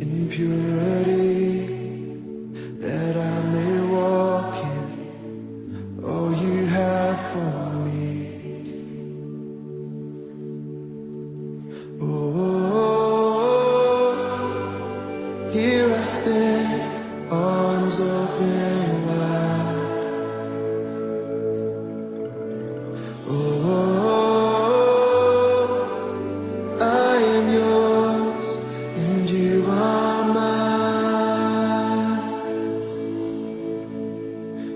in purity, that I may walk in all you have for me. Oh, here I stand, arms open wide. Oh, I am yours and you are mine,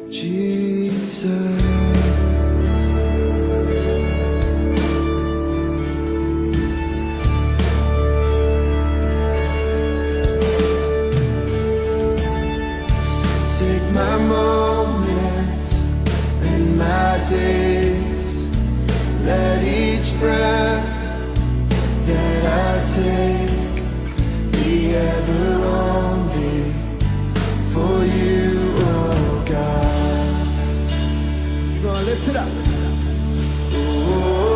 Jesus. Take my moments and my days, let each breath that I take be ever only for you, oh God. Come on, lift it up. Oh,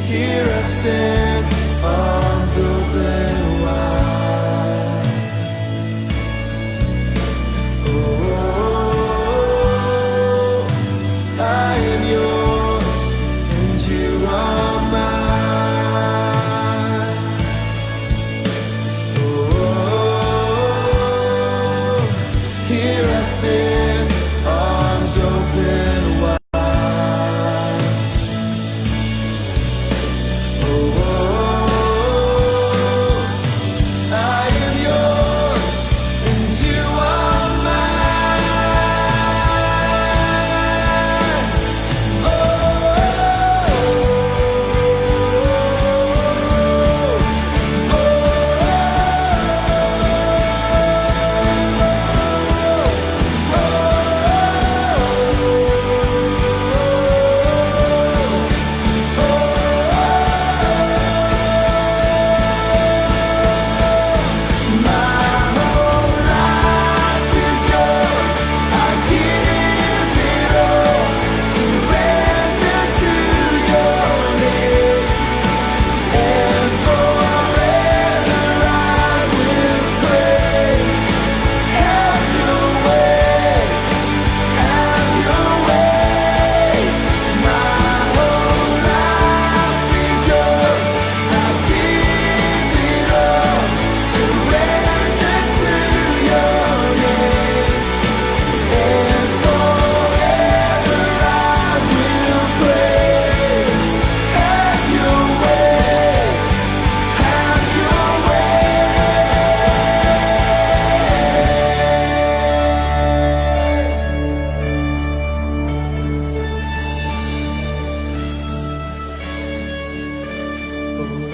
here I stand, arms open wide. Oh, I am yours and you are mine. Oh, here I stand, arms open wide. Oh, I am yours and you are mine.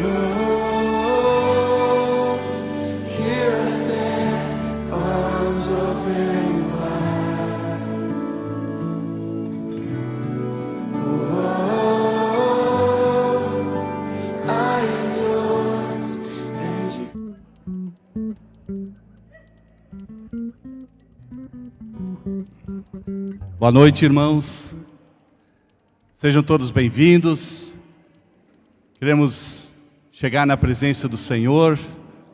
Oh, here I stand, arms open wide. Oh, I am yours and you. Boa noite, irmãos. Sejam todos bem-vindos. Queremos chegar na presença do Senhor.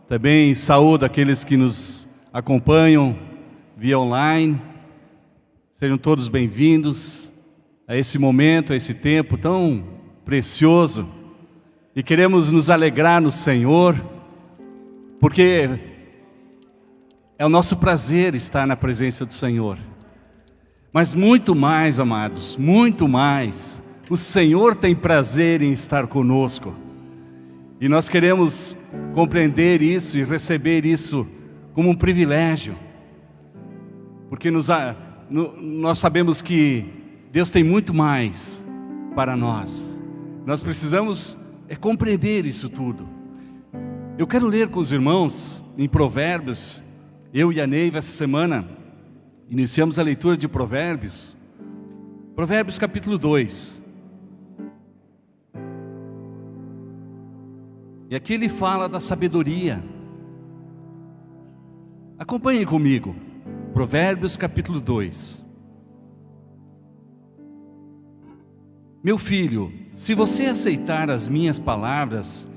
Também saúdo aqueles que nos acompanham via online. Sejam todos bem-vindos a esse momento, a esse tempo tão precioso. E queremos nos alegrar no Senhor, porque é o nosso prazer estar na presença do Senhor. Mas muito mais, amados, muito mais. O Senhor tem prazer em estar conosco. E nós queremos compreender isso e receber isso como um privilégio. Porque nós sabemos que Deus tem muito mais para nós. Nós precisamos compreender isso tudo. Eu quero ler com os irmãos em Provérbios. Eu e a Neiva, essa semana, iniciamos a leitura de Provérbios. Provérbios capítulo 2. E aqui ele fala da sabedoria. Acompanhem comigo. Provérbios capítulo 2. Meu filho, se você aceitar as minhas palavras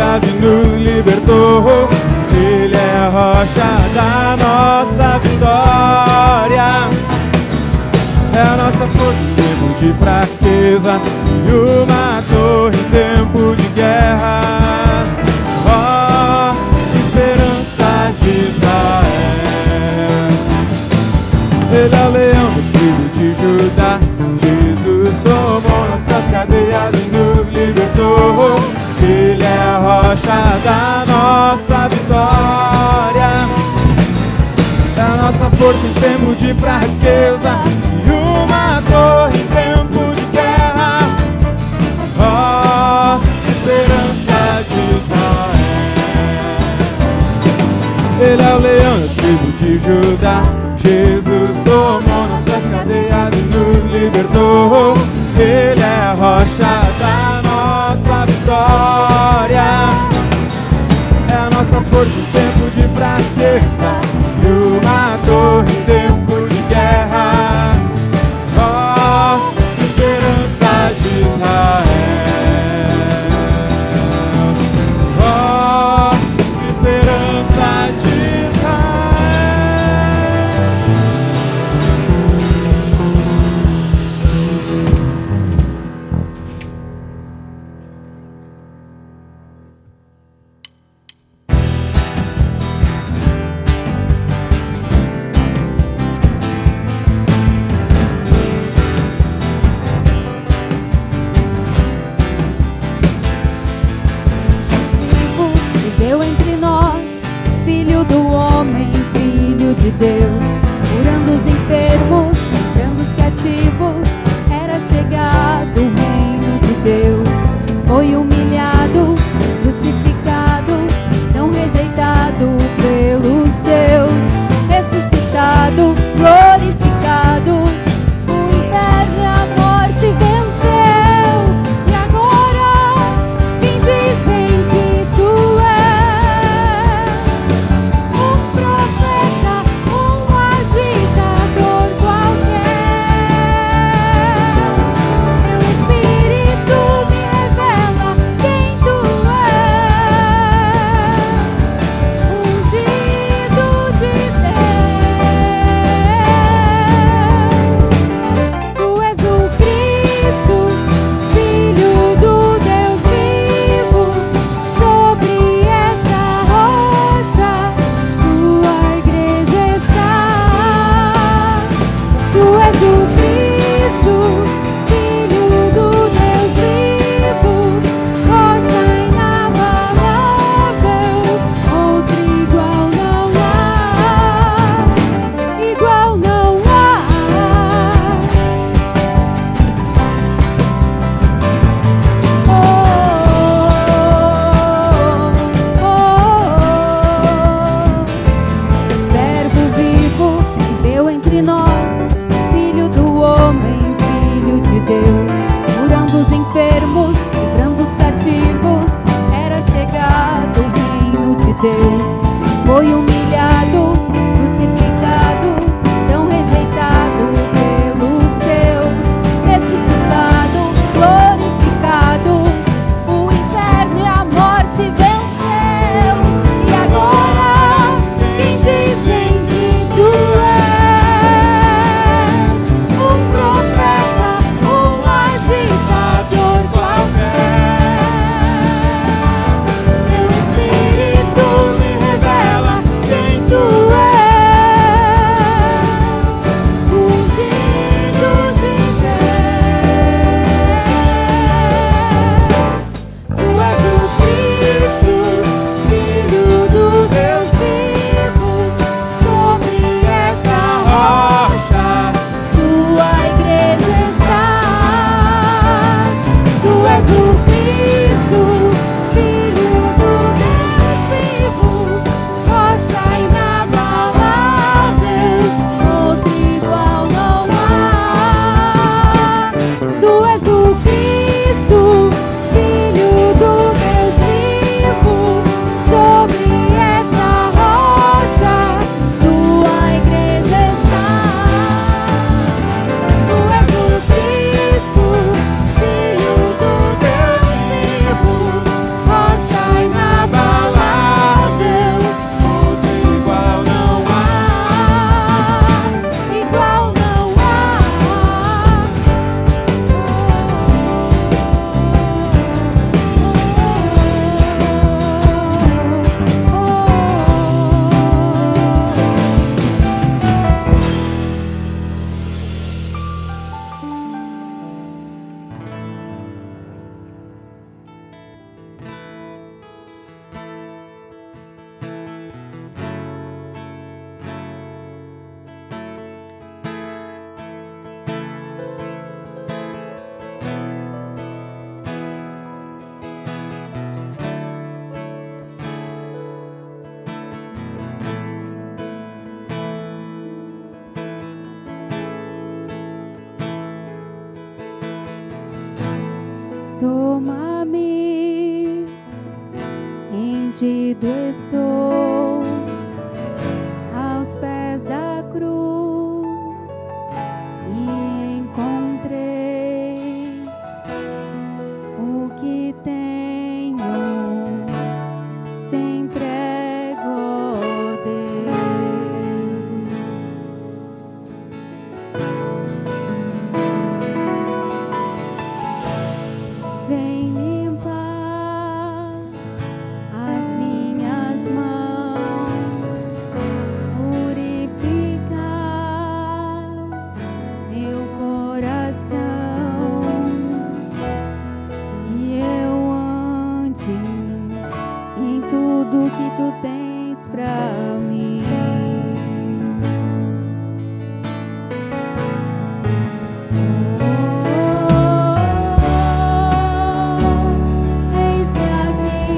cadeias e nos libertou. Ele é a rocha da nossa vitória. É a nossa força em tempo de fraqueza e uma torre em tempo de guerra. Ó, esperança de Israel. Ele é o leão do tribo de Judá. Jesus tomou nossas cadeias e nos libertou. Ele é a rocha da nossa vitória. É a nossa força em tempo de fraqueza e uma torre em tempo de guerra. Ó, esperança de Israel. Ele é o leão da tribo de Judá. Jesus tomou nossas cadeias e nos libertou. Ele é a rocha da nossa vitória. É a nossa força em tempo de fraqueza e uma torre em tempo de guerra. Ó, esperança de Israel. Ó, esperança de Viveu entre nós, Filho do homem, Filho de Deus, curando os enfermos, livrando os cativos. Era chegado o reino de Deus. Foi humilhado, crucificado, tão rejeitado pelos seus, ressuscitado, glorificado. O inferno e a morte venceu. E agora, quem dizem que tu és? Um profeta, um agitador qualquer. Meu espírito me revela quem tu és. Ungido de Deus. Tu és o Cristo, Filho do Deus vivo. Sobre esta rocha tua igreja está. Tu és o Cristo, Filho do Deus vivo. Rocha inabalável, outro igual não há. Igual não há. Verbo vivo viveu entre nós, Filho do homem, Filho de Deus, curando os enfermos, livrando os cativos. Era chegado o reino de Deus. Foi humilhado, crucificado, tão rejeitado pelos seus, ressuscitado, glorificado. O inferno e a morte venceu. E agora, quem dizem que tu és? Um profeta, um agitador qualquer. Meu espírito me revela quem Toma-me, rendido estou aos pés da cruz e encontrei o que tenho, te entrego, ó Deus. Vem limpar as minhas mãos, purificar meu coração, e eu ande em tudo que tu tens pra mim. Eis-me aqui,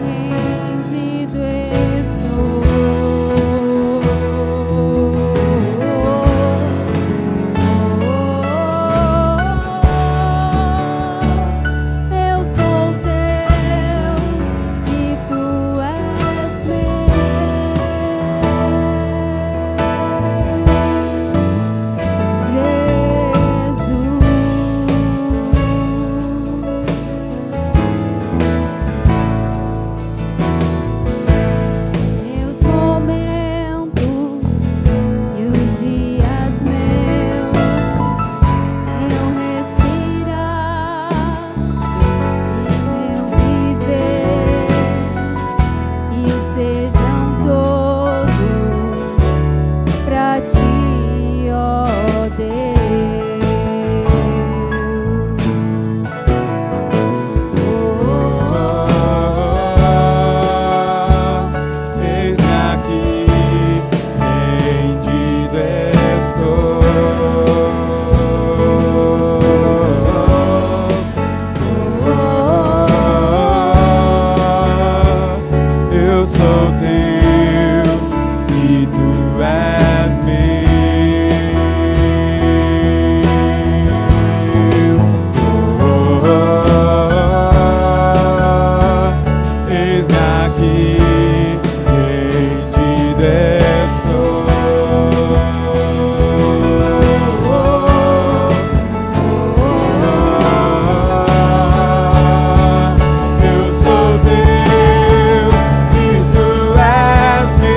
rendido estou. Eu sou teu e tu és meus momentos e os dias meus, meu respirar e meu viver, que sejam todos pra ti, ó Deus. Eis-me aqui, rendido estou. Eu sou teu e tu és meu. Eis-me aqui, rendido estou. Eu sou teu e tu és meu.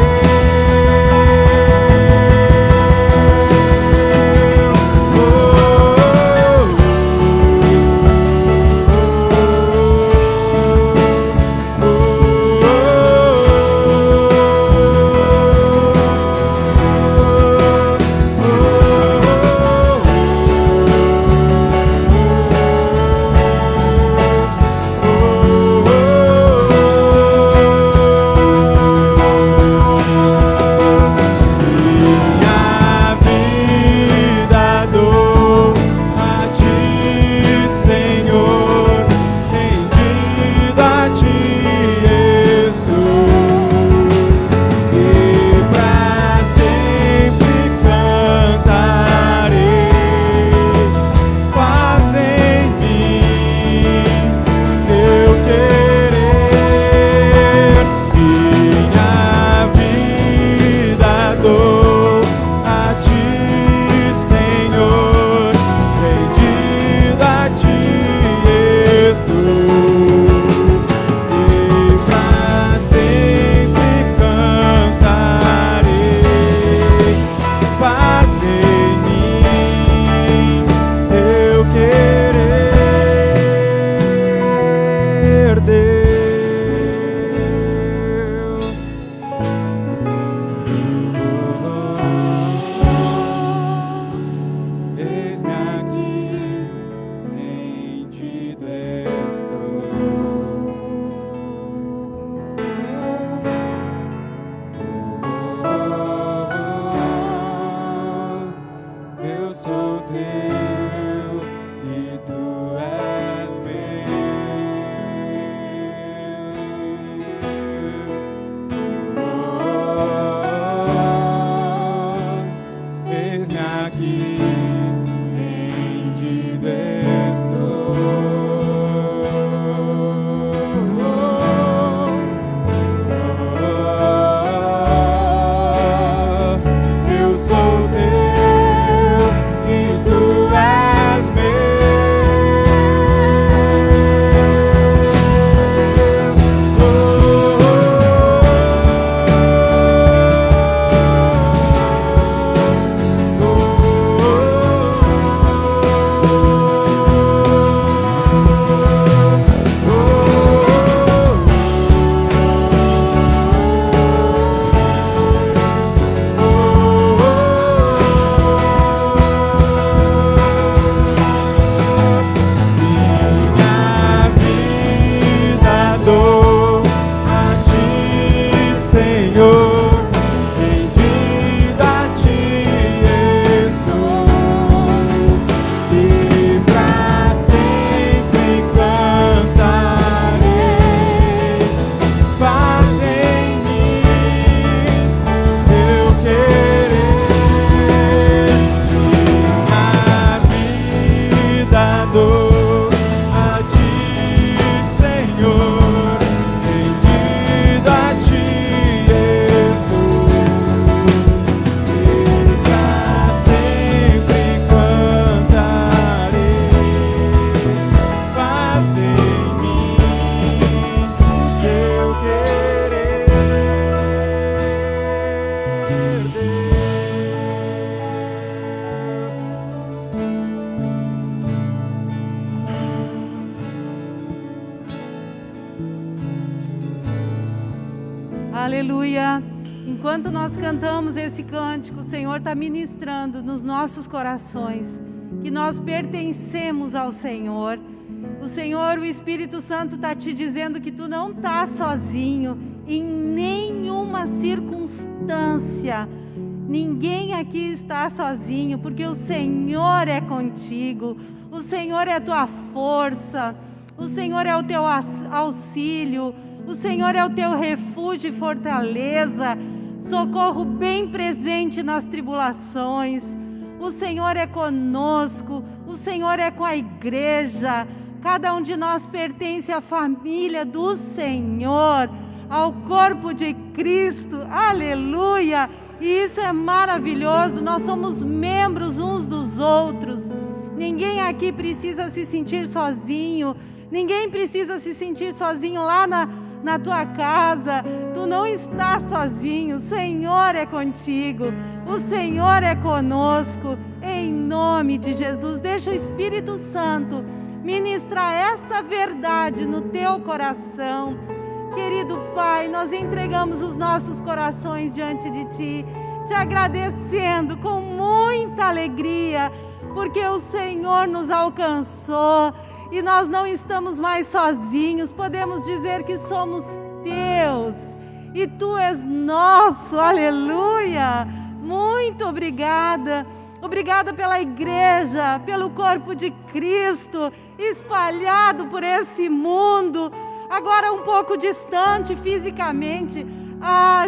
Aleluia. Enquanto nós cantamos esse cântico, o Senhor está ministrando nos nossos corações que nós pertencemos ao Senhor. O Senhor, o Espírito Santo está te dizendo que tu não está sozinho em nenhuma circunstância. Ninguém aqui está sozinho, porque o Senhor é contigo. O Senhor é a tua força. O Senhor é o teu auxílio. O Senhor é o teu refúgio e fortaleza. Socorro bem presente nas tribulações. O Senhor é conosco. O Senhor é com a igreja. Cada um de nós pertence à família do Senhor, ao corpo de Cristo. Aleluia! E isso é maravilhoso. Nós somos membros uns dos outros. Ninguém aqui precisa se sentir sozinho. Ninguém precisa se sentir sozinho lá na tua casa. Tu não estás sozinho. O Senhor é contigo. O Senhor é conosco. Em nome de Jesus, deixa o Espírito Santo ministrar essa verdade no teu coração. Querido Pai, nós entregamos os nossos corações diante de Ti, te agradecendo com muita alegria, porque o Senhor nos alcançou e nós não estamos mais sozinhos. Podemos dizer que somos Teus e Tu és nosso. Aleluia! Muito obrigada. Obrigada pela igreja, pelo corpo de Cristo, espalhado por esse mundo, agora um pouco distante fisicamente,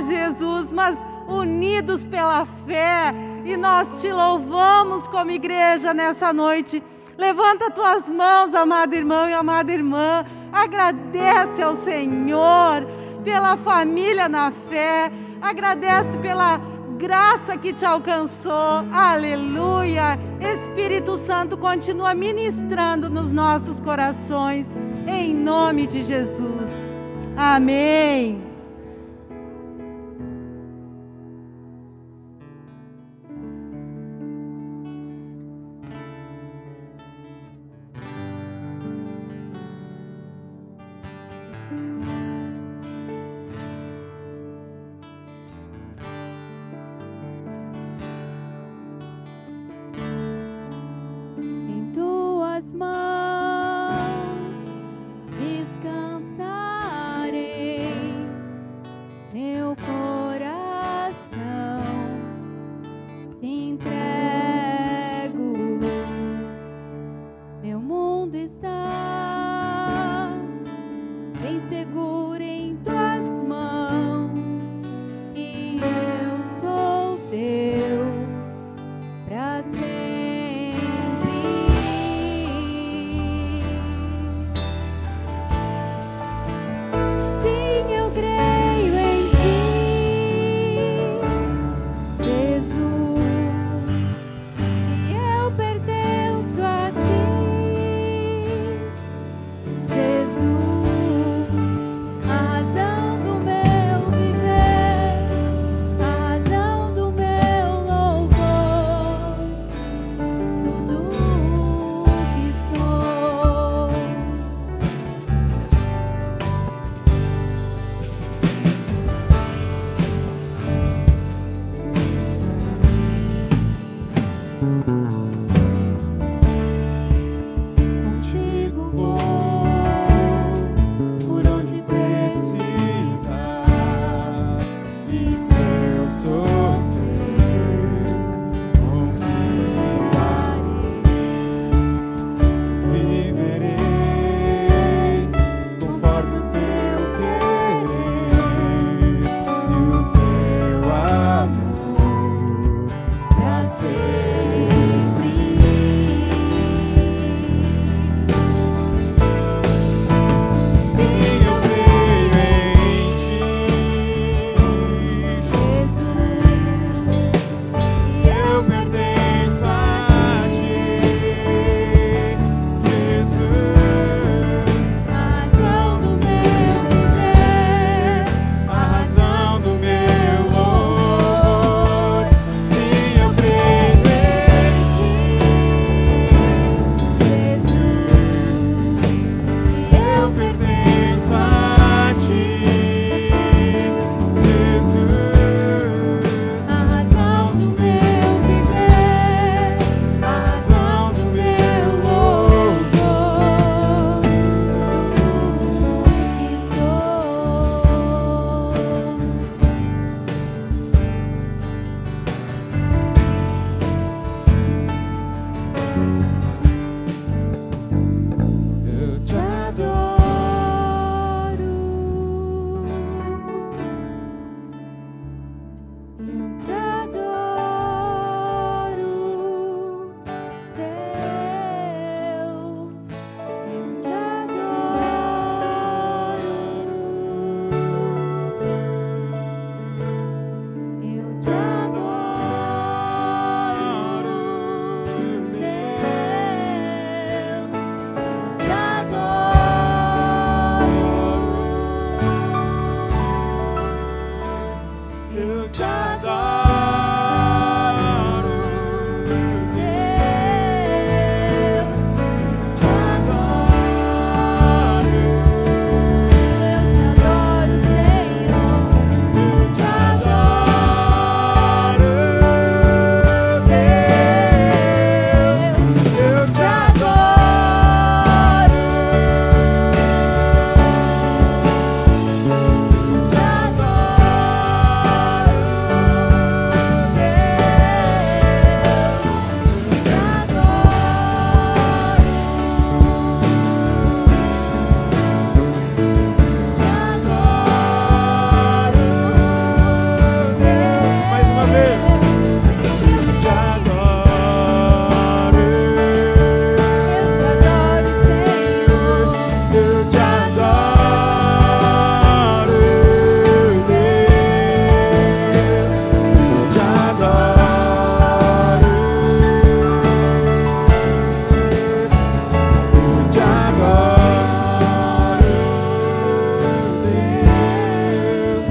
Jesus, mas unidos pela fé, e nós te louvamos como igreja nessa noite. Levanta tuas mãos, amado irmão e amada irmã, agradece ao Senhor pela família na fé, agradece pela graça que te alcançou. Aleluia. Espírito Santo, continua ministrando nos nossos corações, em nome de Jesus. Amém. Em tuas mãos descansarei. te adoro, Deus, te adoro, eu te adoro, Senhor. eu te adoro, Deus, eu te adoro. Mais uma vez. Te adoro, eu te adoro, Deus, te adoro, te adoro, Deus,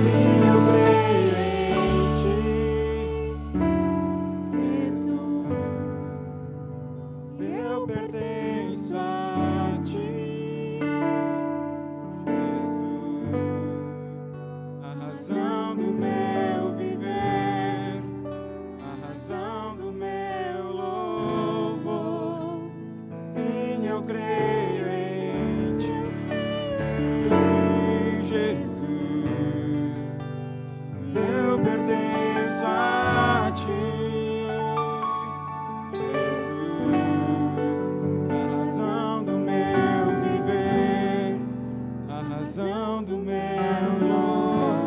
sim, eu creio em ti. Eu pertenço a ti, Jesus, a razão do meu viver, a razão do meu louvor. Sim, eu creio em ti, sim, Jesus, eu pertenço a ti. Jesus, a razão do meu viver, a razão do meu louvor.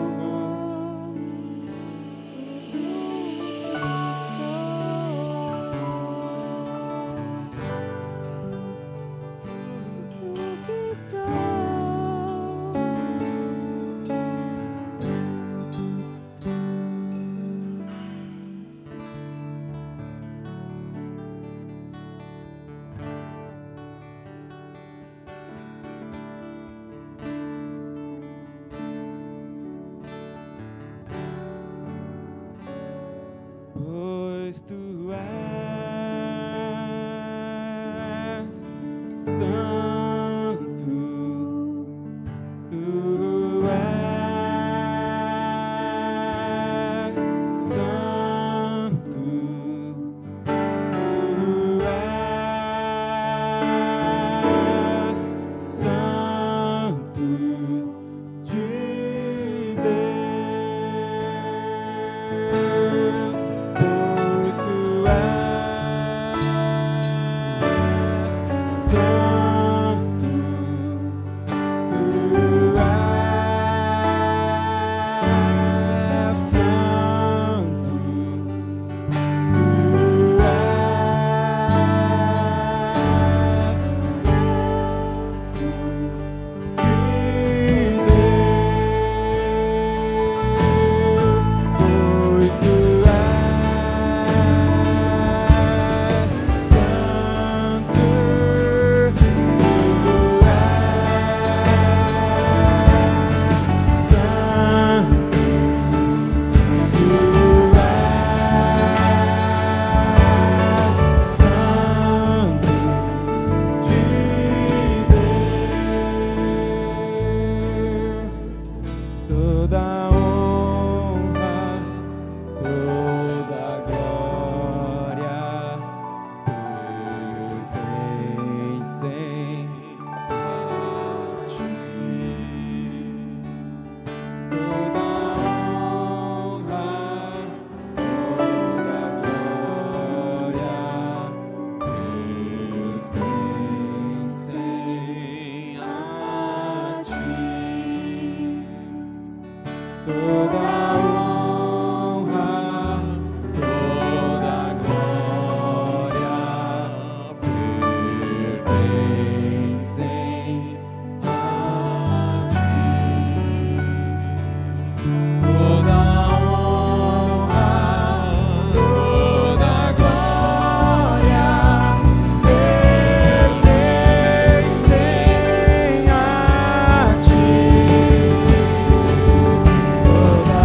Pois tu és santo, tu és santo, tu és santo de Deus, pois tu és santo, tu és santo, pois tu és santo, tu és santo, toda honra, toda glória pertencem a ti. Toda honra, toda glória pertencem a ti. Toda honra, toda glória pertencem a ti. Toda honra, toda glória pertencem a ti. Toda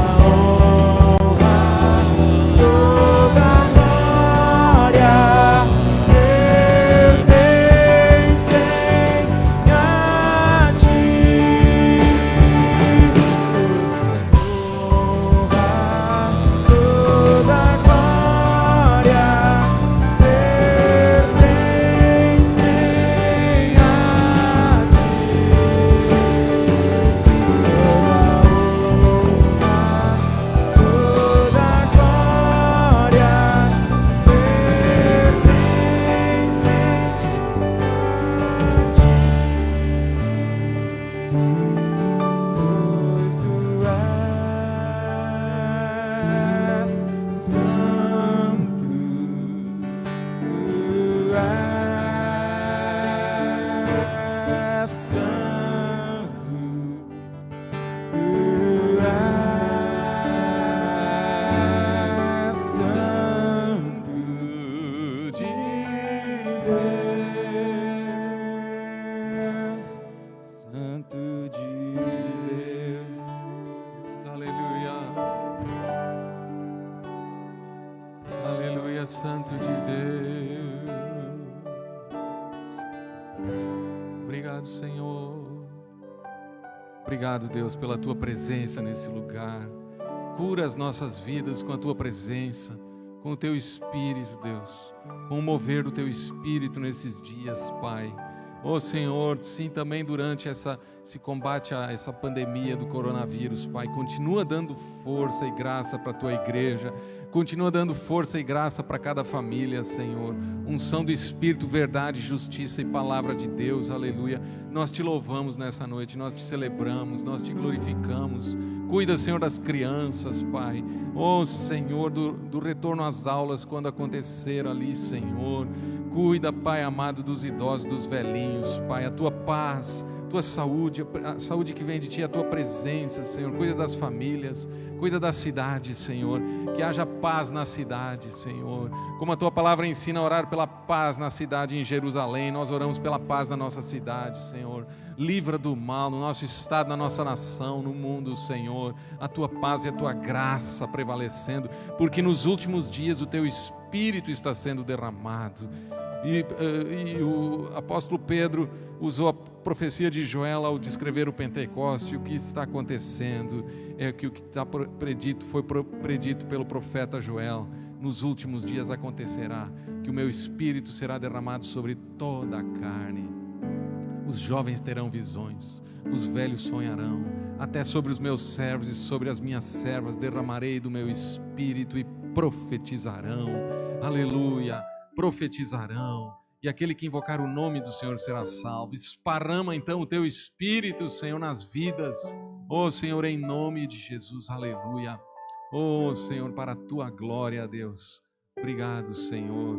Senhor. Obrigado, Deus, pela Tua presença nesse lugar. Cura as nossas vidas com a Tua presença, com o Teu Espírito, Deus, com o mover do Teu Espírito nesses dias, Pai. Ó Senhor, sim, também durante esse combate a essa pandemia do coronavírus, Pai, continua dando força e graça para a Tua igreja, continua dando força e graça para cada família, Senhor. Unção do Espírito, verdade, justiça e palavra de Deus, aleluia. Nós Te louvamos nessa noite, nós Te celebramos, nós Te glorificamos. Cuida, Senhor, das crianças, Pai. Ó Senhor, do retorno às aulas quando acontecer ali, Senhor. Cuida, Pai amado, dos idosos, dos velhinhos, Pai. A Tua paz, Tua saúde, a saúde que vem de Ti, a Tua presença, Senhor. Cuida das famílias, cuida da cidade, Senhor. Que haja paz na cidade, Senhor. Como a Tua palavra ensina a orar pela paz na cidade em Jerusalém, nós oramos pela paz na nossa cidade, Senhor. Livra do mal no nosso estado, na nossa nação, no mundo, Senhor. A Tua paz e a Tua graça prevalecendo, porque nos últimos dias o Teu Espírito está sendo derramado. E o apóstolo Pedro usou a profecia de Joel ao descrever o Pentecoste. O que está acontecendo é que o que está predito foi predito pelo profeta Joel. Nos últimos dias acontecerá que o meu Espírito será derramado sobre toda a carne. Os jovens terão visões, os velhos sonharão, até sobre os meus servos e sobre as minhas servas derramarei do meu Espírito e profetizarão. Aleluia! Profetizarão, e aquele que invocar o nome do Senhor será salvo. Esparrama então o Teu Espírito, Senhor, nas vidas, ó Senhor, em nome de Jesus, aleluia, ó Senhor, para a Tua glória, Deus. Obrigado, Senhor.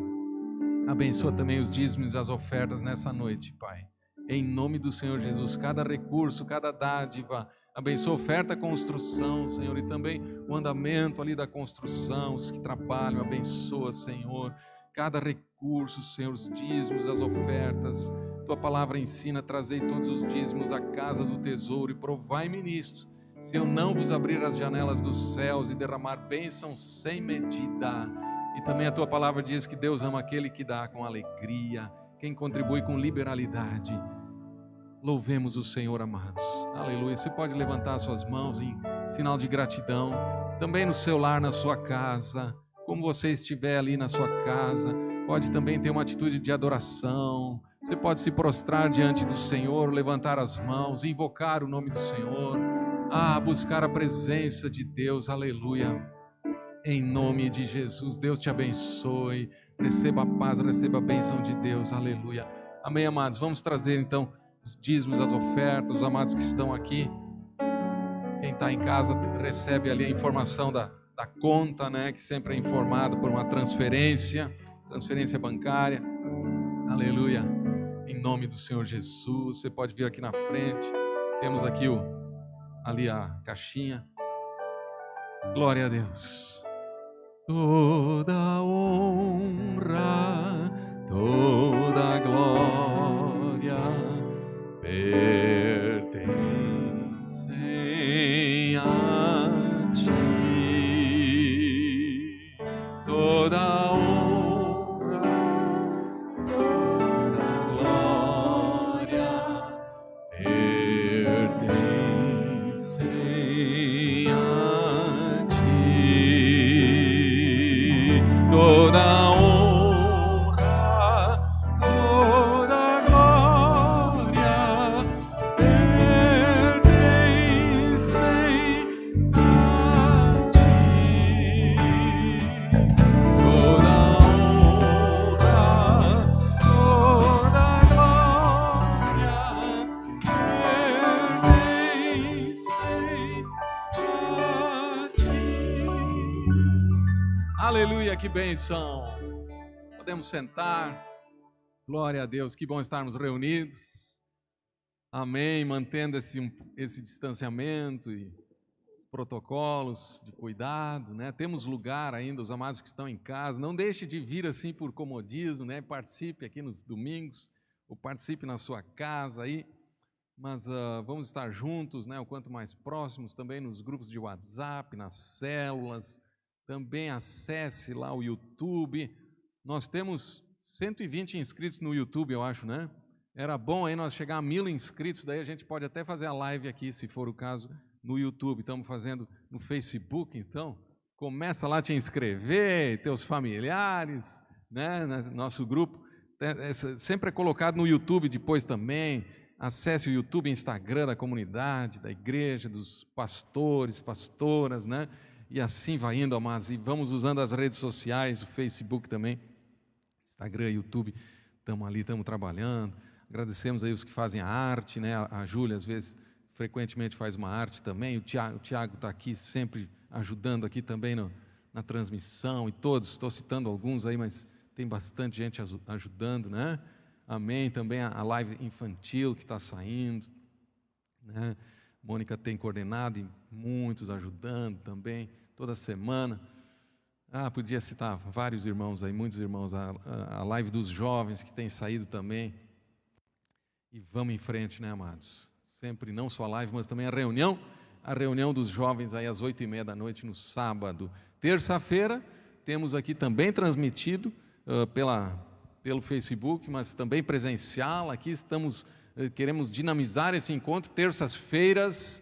Abençoa também os dízimos e as ofertas nessa noite, Pai, em nome do Senhor Jesus, cada recurso, cada dádiva. Abençoa a oferta, a construção, Senhor, e também o andamento ali da construção, os que trabalham, abençoa, Senhor, cada recurso, Senhor, os dízimos, as ofertas. Tua palavra ensina: trazei todos os dízimos à casa do tesouro e provai-me nisto, se eu não vos abrir as janelas dos céus e derramar bênçãos sem medida. E também a Tua palavra diz que Deus ama aquele que dá com alegria, quem contribui com liberalidade. Louvemos o Senhor, amados. Aleluia. Você pode levantar suas mãos em sinal de gratidão, também no seu lar, na sua casa. Como você estiver ali na sua casa, pode também ter uma atitude de adoração. Você pode se prostrar diante do Senhor, levantar as mãos, invocar o nome do Senhor, buscar a presença de Deus, aleluia. Em nome de Jesus, Deus te abençoe, receba a paz, receba a bênção de Deus, aleluia. Amém, amados. Vamos trazer então os dízimos, as ofertas, os amados que estão aqui. Quem está em casa recebe ali a informação da conta, né, que sempre é informado por uma transferência bancária, aleluia, em nome do Senhor Jesus. Você pode vir aqui na frente, temos aqui ali a caixinha. Glória a Deus. Toda honra, toda glória pertencem a Ti. Toda honra, toda glória pertencem a Ti. Toda honra, toda glória pertencem a Ti. Toda honra, toda glória pertencem a Ti. Aleluia, que bênção. Podemos sentar. Glória a Deus, que bom estarmos reunidos. Amém, mantendo esse distanciamento e protocolos de cuidado, né? Temos lugar ainda, os amados que estão em casa. Não deixe de vir assim por comodismo, né? Participe aqui nos domingos, ou participe na sua casa aí. Mas vamos estar juntos, né? O quanto mais próximos, também nos grupos de WhatsApp, nas células. Também acesse lá o YouTube. Nós temos 120 inscritos no YouTube, eu acho, né? Era bom aí nós chegar a 1000 inscritos, daí a gente pode até fazer a live aqui, se for o caso, no YouTube. Estamos fazendo no Facebook, então começa lá a te inscrever, teus familiares, né? Nosso grupo sempre é colocado no YouTube depois também. Acesse o YouTube, Instagram da comunidade, da igreja, dos pastores, pastoras, né? E assim vai indo, amados. E vamos usando as redes sociais, o Facebook também, Instagram, YouTube. Estamos ali, estamos trabalhando. Agradecemos aí os que fazem a arte, né? A Júlia, às vezes, frequentemente faz uma arte também. O Tiago está aqui sempre ajudando aqui também na transmissão. E todos, estou citando alguns aí, mas tem bastante gente ajudando, né? Amém. Também a live infantil que está saindo, né? Mônica tem coordenado e muitos ajudando também, toda semana. Podia citar vários irmãos aí, muitos irmãos. A live dos jovens que tem saído também. E vamos em frente, né, amados? Sempre, não só a live, mas também a reunião dos jovens aí às 8h30 da noite no sábado. Terça-feira, temos aqui também transmitido pelo Facebook, mas também presencial. Aqui queremos dinamizar esse encontro. Terças-feiras,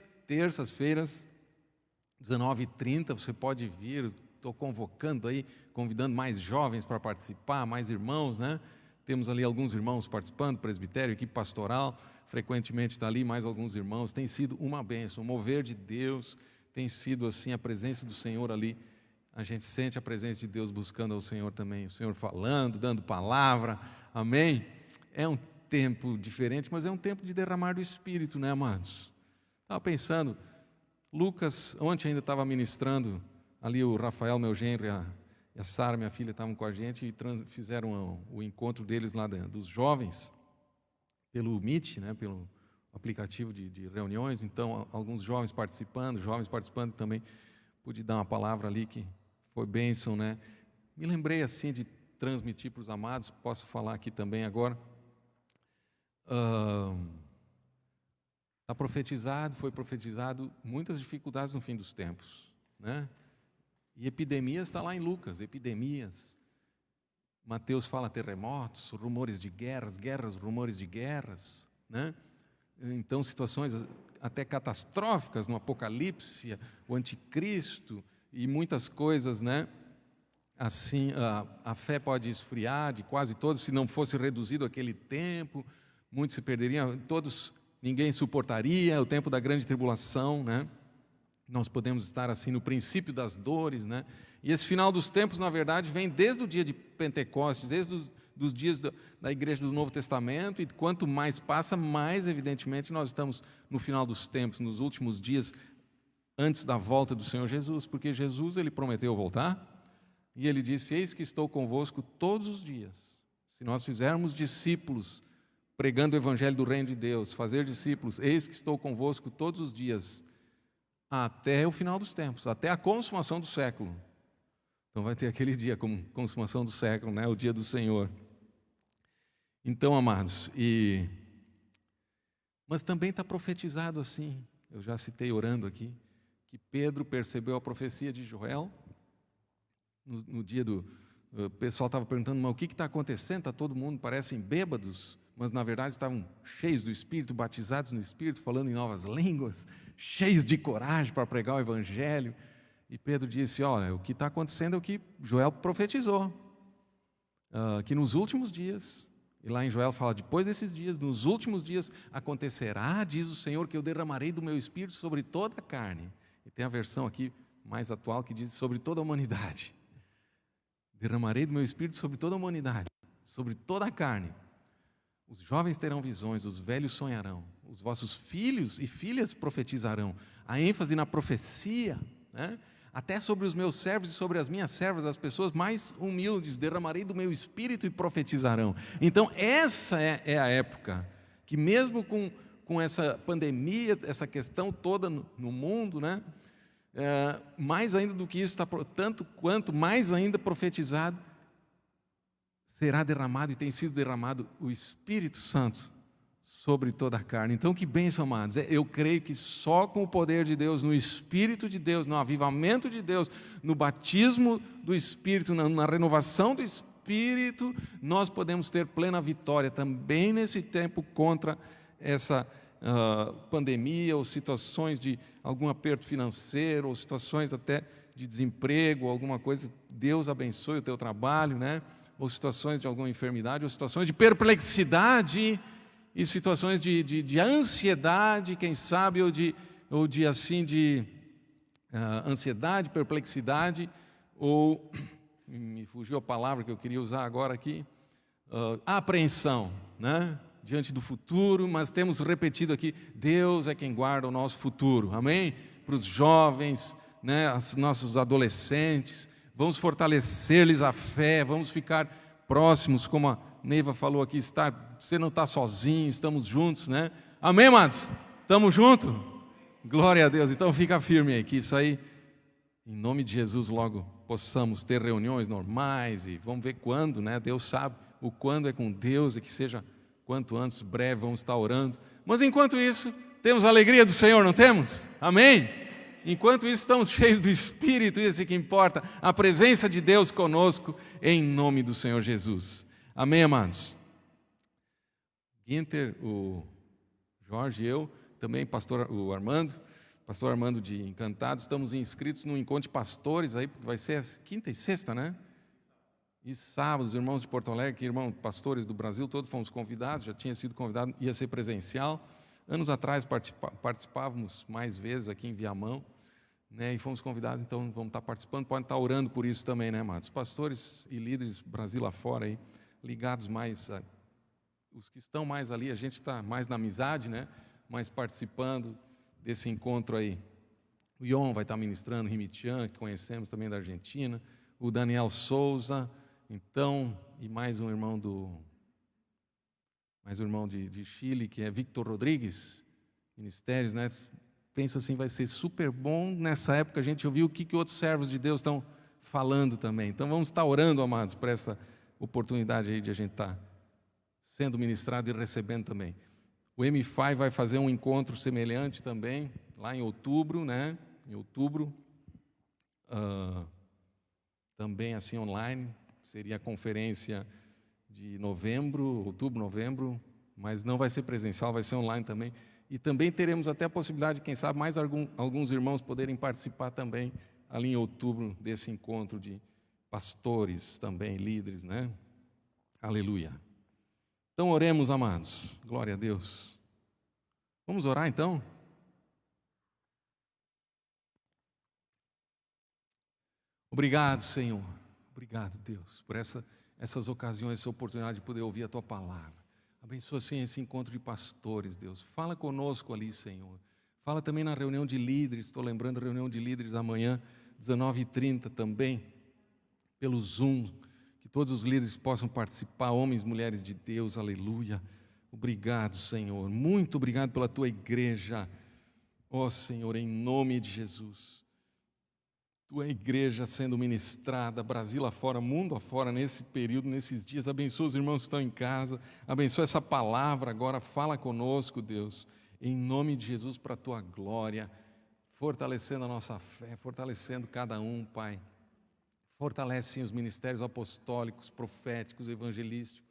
19h30, você pode vir. Estou convocando aí, convidando mais jovens para participar, mais irmãos, né? Temos ali alguns irmãos participando, presbitério, equipe pastoral, frequentemente está ali mais alguns irmãos. Tem sido uma bênção, o mover de Deus, tem sido assim a presença do Senhor ali. A gente sente a presença de Deus buscando ao Senhor também, o Senhor falando, dando palavra, amém? É um tempo diferente, mas é um tempo de derramar do Espírito, né, amados? Estava pensando, Lucas, ontem ainda estava ministrando, ali o Rafael, meu genro, e a Sara, minha filha, estavam com a gente e fizeram o encontro deles lá dos jovens, pelo Meet, né, pelo aplicativo de reuniões. Então, alguns jovens participando também, pude dar uma palavra ali que foi bênção, né? Me lembrei assim de transmitir para os amados, posso falar aqui também agora. Foi profetizado muitas dificuldades no fim dos tempos, né? E epidemias está lá em Lucas, epidemias. Mateus fala terremotos, rumores de guerras, rumores de guerras, né? Então situações até catastróficas no Apocalipse, o Anticristo e muitas coisas, né? Assim, a fé pode esfriar de quase todos, se não fosse reduzido aquele tempo, muitos se perderiam, ninguém suportaria o tempo da grande tribulação, né? Nós podemos estar assim no princípio das dores, né? E esse final dos tempos, na verdade, vem desde o dia de Pentecostes, desde os dias da igreja do Novo Testamento, e quanto mais passa, mais evidentemente nós estamos no final dos tempos, nos últimos dias, antes da volta do Senhor Jesus, porque Jesus, Ele prometeu voltar, e Ele disse, eis que estou convosco todos os dias. Se nós fizermos discípulos, pregando o Evangelho do Reino de Deus, fazer discípulos, eis que estou convosco todos os dias, até o final dos tempos, até a consumação do século. Então vai ter aquele dia como consumação do século, né? O dia do Senhor. Então, amados, mas também está profetizado assim, eu já citei orando aqui, que Pedro percebeu a profecia de Joel, no dia o pessoal estava perguntando, mas o que está acontecendo? Está todo mundo, parecem bêbados, mas na verdade estavam cheios do Espírito, batizados no Espírito, falando em novas línguas, cheios de coragem para pregar o Evangelho. E Pedro disse, olha, o que está acontecendo é o que Joel profetizou, que nos últimos dias, e lá em Joel fala, depois desses dias, nos últimos dias acontecerá, diz o Senhor, que eu derramarei do meu Espírito sobre toda a carne. E tem a versão aqui mais atual que diz sobre toda a humanidade. Derramarei do meu Espírito sobre toda a humanidade, sobre toda a carne. Os jovens terão visões, os velhos sonharão, os vossos filhos e filhas profetizarão. A ênfase na profecia, né? Até sobre os meus servos e sobre as minhas servas, as pessoas mais humildes, derramarei do meu Espírito e profetizarão. Então essa é a época, que mesmo com essa pandemia, essa questão toda no mundo, né? Mais ainda do que isso, tanto quanto mais ainda profetizado, será derramado e tem sido derramado o Espírito Santo sobre toda a carne. Então que bênção, amados. Eu creio que só com o poder de Deus, no Espírito de Deus, no avivamento de Deus, no batismo do Espírito, na renovação Espírito, nós podemos ter plena vitória também nesse tempo contra essa pandemia, ou situações de algum aperto financeiro, ou situações até de desemprego, alguma coisa. Deus abençoe o teu trabalho, né? Ou situações de alguma enfermidade, ou situações de perplexidade, e situações de ansiedade, quem sabe, ou de ansiedade, perplexidade, ou, me fugiu a palavra que eu queria usar agora aqui, apreensão, né? Diante do futuro, mas temos repetido aqui, Deus é quem guarda o nosso futuro, amém? Para os jovens, né, nossos adolescentes, vamos fortalecer-lhes a fé, vamos ficar próximos, como a Neiva falou aqui, você não está sozinho, estamos juntos, né? Amém, amados? Estamos juntos? Glória a Deus, então fica firme aí, que isso aí, em nome de Jesus, logo possamos ter reuniões normais, e vamos ver quando, né? Deus sabe o quando é com Deus, e que seja quanto antes, breve, vamos estar orando. Mas enquanto isso, temos a alegria do Senhor, não temos? Amém? Enquanto isso, estamos cheios do Espírito, isso é que importa, a presença de Deus conosco, em nome do Senhor Jesus. Amém, amados? Guinter, o Jorge e eu, também pastor Armando de Encantados, estamos inscritos no encontro de pastores, aí vai ser quinta e sexta, né? E sábado, os irmãos de Porto Alegre, irmãos pastores do Brasil, todos fomos convidados, já tinha sido convidado, ia ser presencial. Anos atrás participávamos mais vezes aqui em Viamão, né, e fomos convidados, então vamos estar participando, podem estar orando por isso também, né, amados? Pastores e líderes Brasil afora, aí, ligados mais, os que estão mais ali, a gente está mais na amizade, né, mas participando desse encontro aí. O Ion vai estar ministrando, Rimitian, que conhecemos também da Argentina, o Daniel Souza, então, e mais um irmão de Chile, que é Victor Rodrigues, ministérios, né? Penso assim, vai ser super bom nessa época a gente ouvir o que outros servos de Deus estão falando também. Então vamos estar orando, amados, por essa oportunidade aí de a gente estar sendo ministrado e recebendo também. O M5 vai fazer um encontro semelhante também, lá em outubro, né? Em outubro, também assim online. Seria a conferência de outubro, novembro, mas não vai ser presencial, vai ser online também. E também teremos até a possibilidade, quem sabe, mais alguns irmãos poderem participar também, ali em outubro, desse encontro de pastores também, líderes, né? Aleluia. Então oremos, amados, glória a Deus. Vamos orar então? Obrigado, Senhor. Obrigado, Deus, por essas ocasiões, essa oportunidade de poder ouvir a Tua palavra. Abençoa, Senhor, esse encontro de pastores, Deus. Fala conosco ali, Senhor. Fala também na reunião de líderes. Estou lembrando a reunião de líderes amanhã, 19h30 também, pelo Zoom. Que todos os líderes possam participar, homens e mulheres de Deus, aleluia. Obrigado, Senhor. Muito obrigado pela Tua igreja. Ó, Senhor, em nome de Jesus. Tua igreja sendo ministrada, Brasil afora, mundo afora, nesse período, nesses dias. Abençoa os irmãos que estão em casa. Abençoa essa palavra agora. Fala conosco, Deus. Em nome de Jesus, para a Tua glória. Fortalecendo a nossa fé, fortalecendo cada um, Pai. Fortalece, sim, os ministérios apostólicos, proféticos, evangelísticos.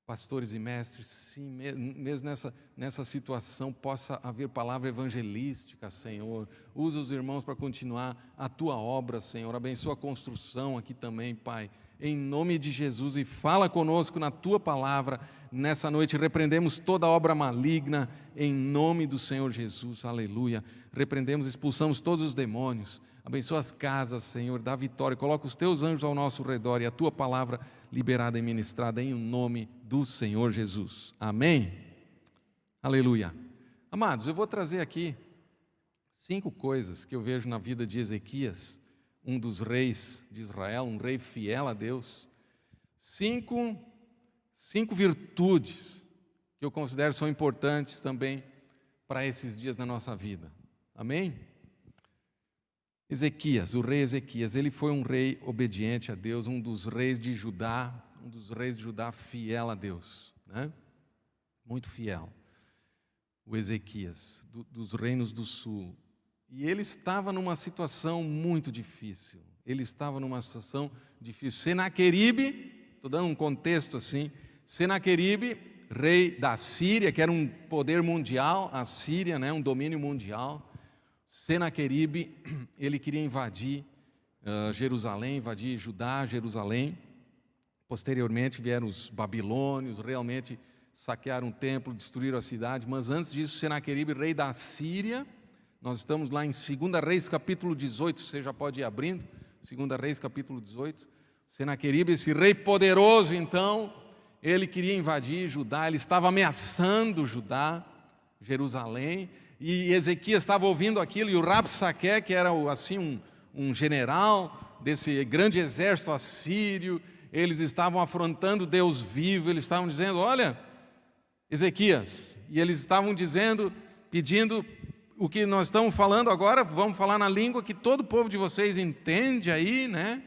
Pastores e mestres, sim, mesmo nessa situação, possa haver palavra evangelística, Senhor. Usa os irmãos para continuar a Tua obra, Senhor. Abençoa a construção aqui também, Pai. Em nome de Jesus, e fala conosco na Tua palavra. Nessa noite repreendemos toda obra maligna, em nome do Senhor Jesus, aleluia. Repreendemos, expulsamos todos os demônios. Abençoa as casas, Senhor, dá vitória. Coloca os Teus anjos ao nosso redor e a Tua palavra liberada e ministrada em nome do Senhor Jesus. Amém? Aleluia. Amados, eu vou trazer aqui 5 coisas que eu vejo na vida de Ezequias, um dos reis de Israel, um rei fiel a Deus. 5 virtudes que eu considero são importantes também para esses dias na nossa vida. Amém? Ezequias, o rei Ezequias, ele foi um rei obediente a Deus, um dos reis de Judá fiel a Deus, né? Muito fiel, o Ezequias, dos reinos do sul. E ele estava numa situação muito difícil, Senaqueribe estou dando um contexto assim, Senaqueribe, rei da Síria, que era um poder mundial, a Síria, né, um domínio mundial. Senaqueribe, ele queria invadir Jerusalém, invadir Judá, Jerusalém. Posteriormente vieram os babilônios, realmente saquearam o templo, destruíram a cidade. Mas antes disso, Senaqueribe, rei da Síria, nós estamos lá em 2 Reis, capítulo 18, você já pode ir abrindo, 2 Reis, capítulo 18. Senaqueribe, esse rei poderoso, então, ele queria invadir Judá, ele estava ameaçando Judá, Jerusalém, e Ezequias estava ouvindo aquilo, e o Rabsaque, que era assim um general desse grande exército assírio, eles estavam afrontando Deus vivo, eles estavam dizendo, olha, Ezequias, e eles estavam dizendo, pedindo o que nós estamos falando agora, vamos falar na língua que todo o povo de vocês entende aí, né?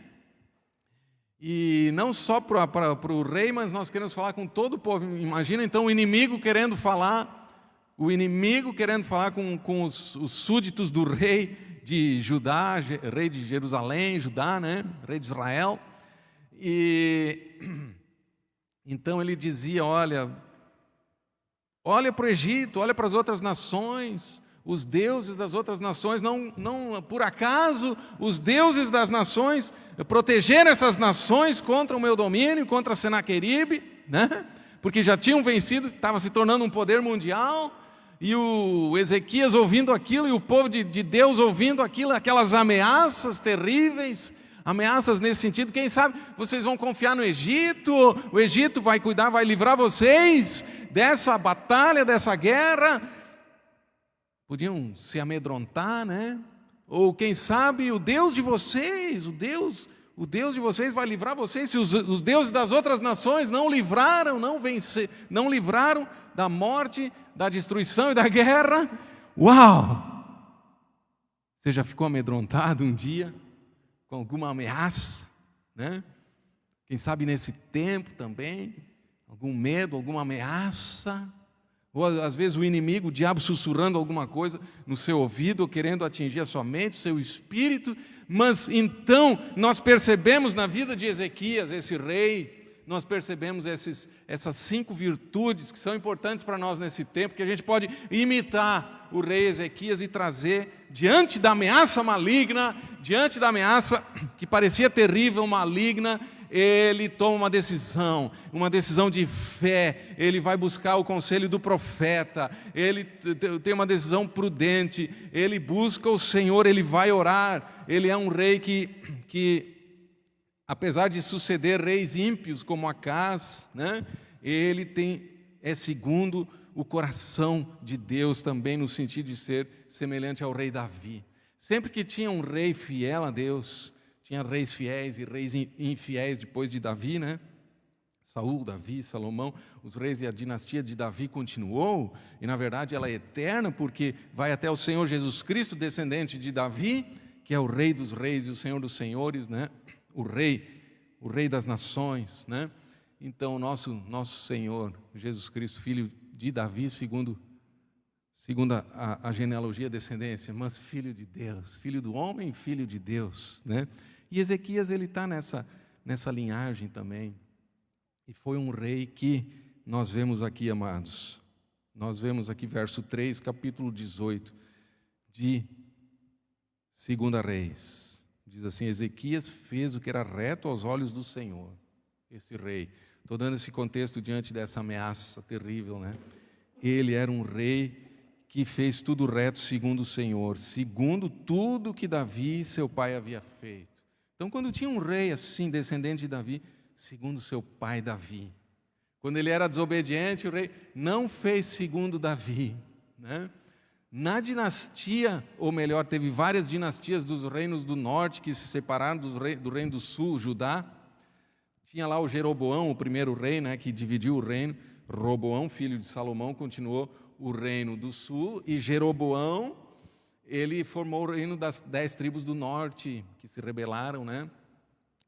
E não só para o rei, mas nós queremos falar com todo o povo. Imagina então o inimigo querendo falar com os súditos do rei de Judá, rei de Jerusalém, Judá, né? Rei de Israel. E então ele dizia, olha para o Egito, olha para as outras nações, os deuses das outras nações, não por acaso os deuses das nações protegeram essas nações contra o meu domínio, contra Senaqueribe, né? Porque já tinham vencido, estava se tornando um poder mundial, e o Ezequias ouvindo aquilo, e o povo de Deus ouvindo aquilo, aquelas ameaças terríveis, ameaças nesse sentido, quem sabe vocês vão confiar no Egito, o Egito vai cuidar, vai livrar vocês dessa batalha, dessa guerra. Podiam se amedrontar, né? Ou quem sabe o Deus de vocês, o Deus de vocês vai livrar vocês. Se os deuses das outras nações não livraram, não livraram da morte, da destruição e da guerra, uau! Você já ficou amedrontado um dia com alguma ameaça, né? Quem sabe nesse tempo também, algum medo, alguma ameaça. Ou às vezes o inimigo, o diabo sussurrando alguma coisa no seu ouvido, ou querendo atingir a sua mente, o seu espírito. Mas então nós percebemos na vida de Ezequias, esse rei, nós percebemos essas 5 virtudes que são importantes para nós nesse tempo, que a gente pode imitar o rei Ezequias e trazer diante da ameaça maligna, diante da ameaça que parecia terrível, maligna. Ele toma uma decisão de fé, ele vai buscar o conselho do profeta, ele tem uma decisão prudente, ele busca o Senhor, ele vai orar. Ele é um rei que apesar de suceder reis ímpios como Acás, né, ele é segundo o coração de Deus também, no sentido de ser semelhante ao rei Davi. Sempre que tinha um rei fiel a Deus, tinha reis fiéis e reis infiéis depois de Davi, né? Saul, Davi, Salomão, os reis, e a dinastia de Davi continuou, e na verdade ela é eterna, porque vai até o Senhor Jesus Cristo, descendente de Davi, que é o rei dos reis e o Senhor dos senhores, né? O rei das nações, né? Então nosso Senhor Jesus Cristo, filho de Davi, segundo a genealogia, a descendência, mas filho de Deus, filho do homem, filho de Deus, né? E Ezequias, ele está nessa linhagem também. E foi um rei que nós vemos aqui, amados. Nós vemos aqui verso 3, capítulo 18 de 2 Reis. Diz assim, Ezequias fez o que era reto aos olhos do Senhor. Esse rei. Estou dando esse contexto diante dessa ameaça terrível, né? Ele era um rei que fez tudo reto segundo o Senhor, segundo tudo que Davi, seu pai, havia feito. Então, quando tinha um rei assim, descendente de Davi, segundo seu pai Davi, quando ele era desobediente, o rei não fez segundo Davi, né? Na dinastia, ou melhor, teve várias dinastias dos reinos do norte que se separaram do reino do sul, Judá. Tinha lá o Jeroboão, o primeiro rei, né, que dividiu o reino. Roboão, filho de Salomão, continuou o reino do sul, e Jeroboão, ele formou o reino das 10 tribos do norte, que se rebelaram, né?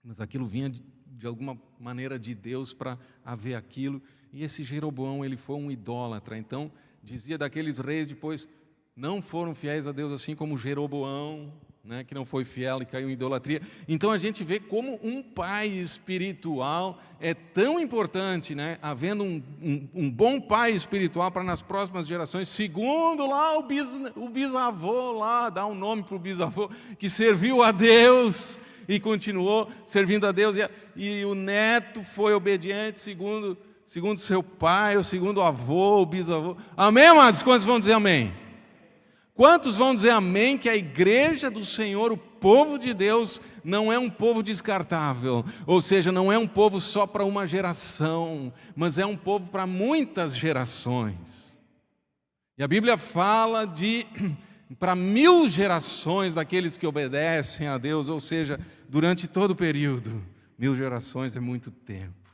Mas aquilo vinha de alguma maneira de Deus para haver aquilo, e esse Jeroboão, ele foi um idólatra. Então, dizia daqueles reis depois, não foram fiéis a Deus assim como Jeroboão, né, que não foi fiel e caiu em idolatria. Então a gente vê como um pai espiritual é tão importante, né, havendo um bom pai espiritual para nas próximas gerações, segundo lá o bisavô, lá, dá um nome para o bisavô, que serviu a Deus e continuou servindo a Deus, e o neto foi obediente segundo seu pai, ou segundo o avô, o bisavô. Amém, amados? Quantos vão dizer amém? Quantos vão dizer amém que a igreja do Senhor, o povo de Deus, não é um povo descartável, ou seja, não é um povo só para uma geração, mas é um povo para muitas gerações. E a Bíblia fala de para 1000 gerações daqueles que obedecem a Deus, ou seja, durante todo o período. 1000 gerações é muito tempo.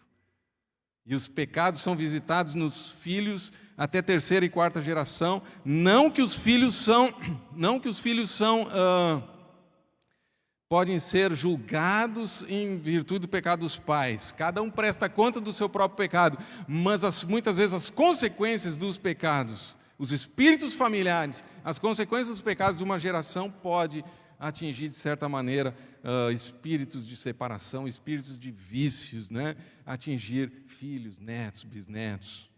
E os pecados são visitados nos filhos até 3ª e 4ª geração. Não que os filhos podem ser julgados em virtude do pecado dos pais. Cada um presta conta do seu próprio pecado, mas muitas vezes as consequências dos pecados, os espíritos familiares, as consequências dos pecados de uma geração pode atingir, de certa maneira, espíritos de separação, espíritos de vícios, né? Atingir filhos, netos, bisnetos,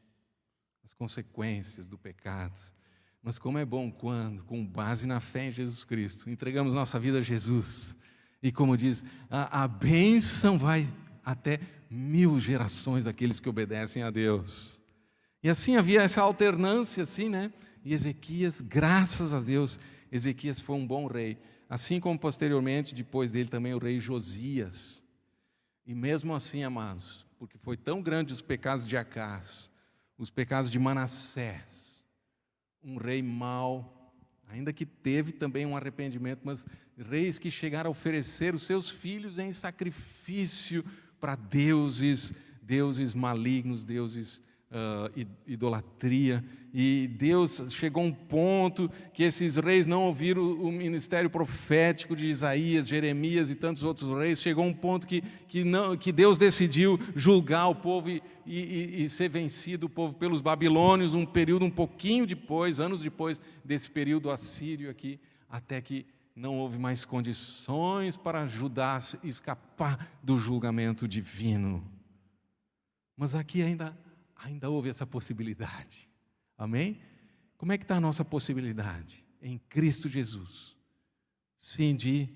as consequências do pecado. Mas como é bom quando, com base na fé em Jesus Cristo, entregamos nossa vida a Jesus, e como diz, a bênção vai até 1000 gerações daqueles que obedecem a Deus. E assim havia essa alternância, assim, né? E Ezequias, graças a Deus, Ezequias foi um bom rei. Assim como posteriormente, depois dele também o rei Josias. E mesmo assim, amados, porque foi tão grande os pecados de Acás, os pecados de Manassés, um rei mau, ainda que teve também um arrependimento, mas reis que chegaram a oferecer os seus filhos em sacrifício para deuses malignos, deuses idolatria, e Deus chegou a um ponto que esses reis não ouviram o ministério profético de Isaías, Jeremias e tantos outros reis. Chegou a um ponto que Deus decidiu julgar o povo e ser vencido o povo pelos babilônios, um período um pouquinho depois, anos depois desse período assírio aqui, até que não houve mais condições para Judá escapar do julgamento divino. Mas aqui ainda houve essa possibilidade. Amém? Como é que está a nossa possibilidade? Em Cristo Jesus. Sim, de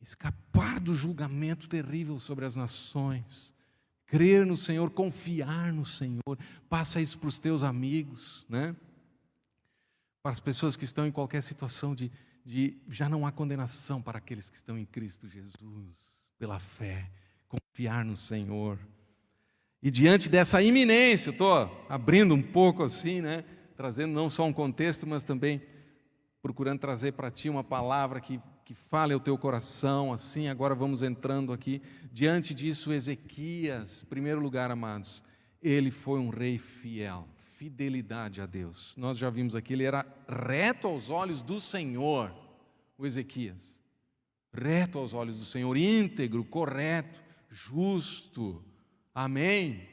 escapar do julgamento terrível sobre as nações. Crer no Senhor, confiar no Senhor. Passa isso para os teus amigos, né? Para as pessoas que estão em qualquer situação de já não há condenação para aqueles que estão em Cristo Jesus. Pela fé, confiar no Senhor. E diante dessa iminência, eu estou abrindo um pouco assim, né? Trazendo não só um contexto, mas também procurando trazer para ti uma palavra que fale ao teu coração, assim. Agora vamos entrando aqui. Diante disso, Ezequias, em primeiro lugar, amados, ele foi um rei fiel, fidelidade a Deus. Nós já vimos aqui, ele era reto aos olhos do Senhor, o Ezequias. Reto aos olhos do Senhor, íntegro, correto, justo. Amém?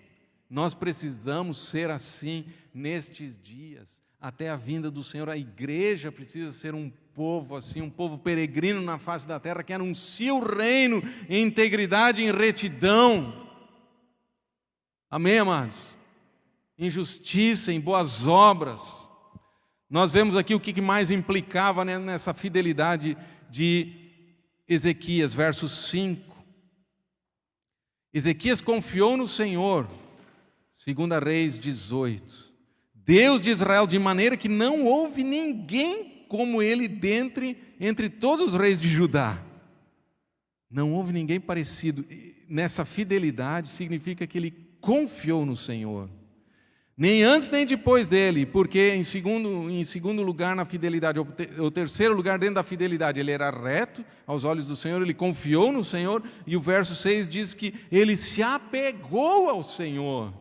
Nós precisamos ser assim nestes dias, até a vinda do Senhor. A igreja precisa ser um povo assim, um povo peregrino na face da terra, que anuncia o reino em integridade, em retidão. Amém, amados? Em justiça, em boas obras. Nós vemos aqui o que mais implicava, né, nessa fidelidade de Ezequias, verso 5. Ezequias confiou no Senhor, 2 Reis 18, Deus de Israel, de maneira que não houve ninguém como ele entre todos os reis de Judá. Não houve ninguém parecido. Nessa fidelidade significa que ele confiou no Senhor. Nem antes nem depois dele, porque em segundo lugar na fidelidade, o terceiro lugar dentro da fidelidade, ele era reto aos olhos do Senhor, ele confiou no Senhor, e o verso 6 diz que ele se apegou ao Senhor.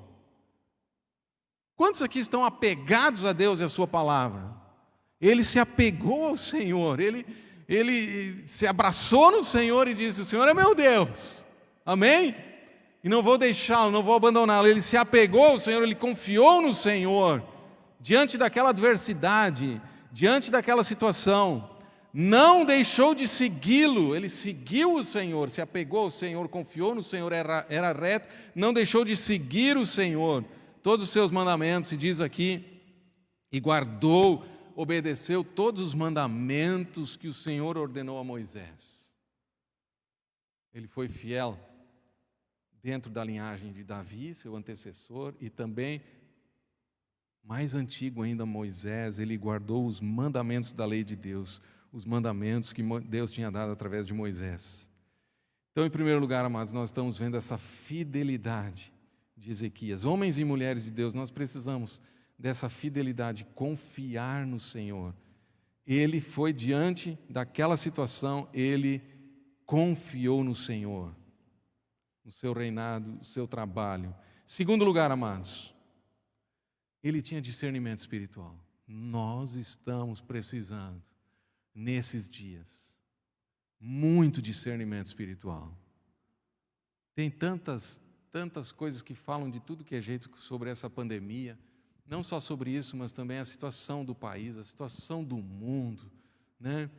Quantos aqui estão apegados a Deus e a sua palavra? Ele se apegou ao Senhor, ele se abraçou no Senhor e disse: o Senhor é meu Deus, amém? E não vou deixá-lo, não vou abandoná-lo. Ele se apegou ao Senhor, ele confiou no Senhor. Diante daquela adversidade, diante daquela situação, não deixou de segui-lo, ele seguiu o Senhor, se apegou ao Senhor, confiou no Senhor, era reto, não deixou de seguir o Senhor, todos os seus mandamentos, se diz aqui, e guardou, obedeceu todos os mandamentos que o Senhor ordenou a Moisés. Ele foi fiel dentro da linhagem de Davi, seu antecessor, e também, mais antigo ainda, Moisés, ele guardou os mandamentos da lei de Deus, os mandamentos que Deus tinha dado através de Moisés. Então, em primeiro lugar, amados, nós estamos vendo essa fidelidade de Ezequias. Homens e mulheres de Deus, nós precisamos dessa fidelidade, confiar no Senhor. Ele foi diante daquela situação, ele confiou no Senhor, no seu reinado, no seu trabalho. Segundo lugar, amados, ele tinha discernimento espiritual. Nós estamos precisando, nesses dias, muito discernimento espiritual. Tem tantas coisas que falam de tudo que é jeito sobre essa pandemia, não só sobre isso, mas também a situação do país, a situação do mundo, né?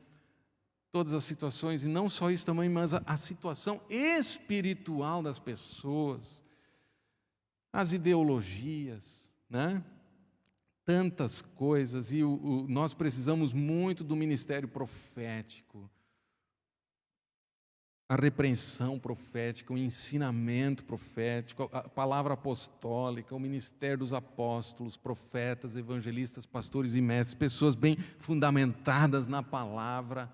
Todas as situações, e não só isso também, mas a situação espiritual das pessoas, as ideologias, né? Tantas coisas, e nós precisamos muito do ministério profético, a repreensão profética, o ensinamento profético, a palavra apostólica, o ministério dos apóstolos, profetas, evangelistas, pastores e mestres, pessoas bem fundamentadas na palavra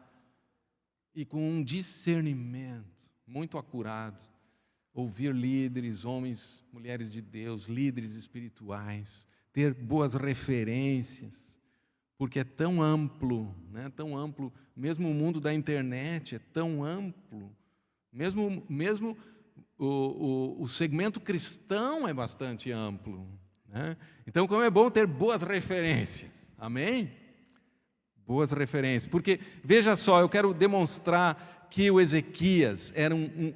e com um discernimento muito acurado, ouvir líderes, homens, mulheres de Deus, líderes espirituais, ter boas referências, porque é tão amplo, né? Tão amplo, mesmo o mundo da internet é tão amplo, mesmo o segmento cristão é bastante amplo, né? Então, como é bom ter boas referências, amém? Boas referências, porque, veja só, eu quero demonstrar que o Ezequias,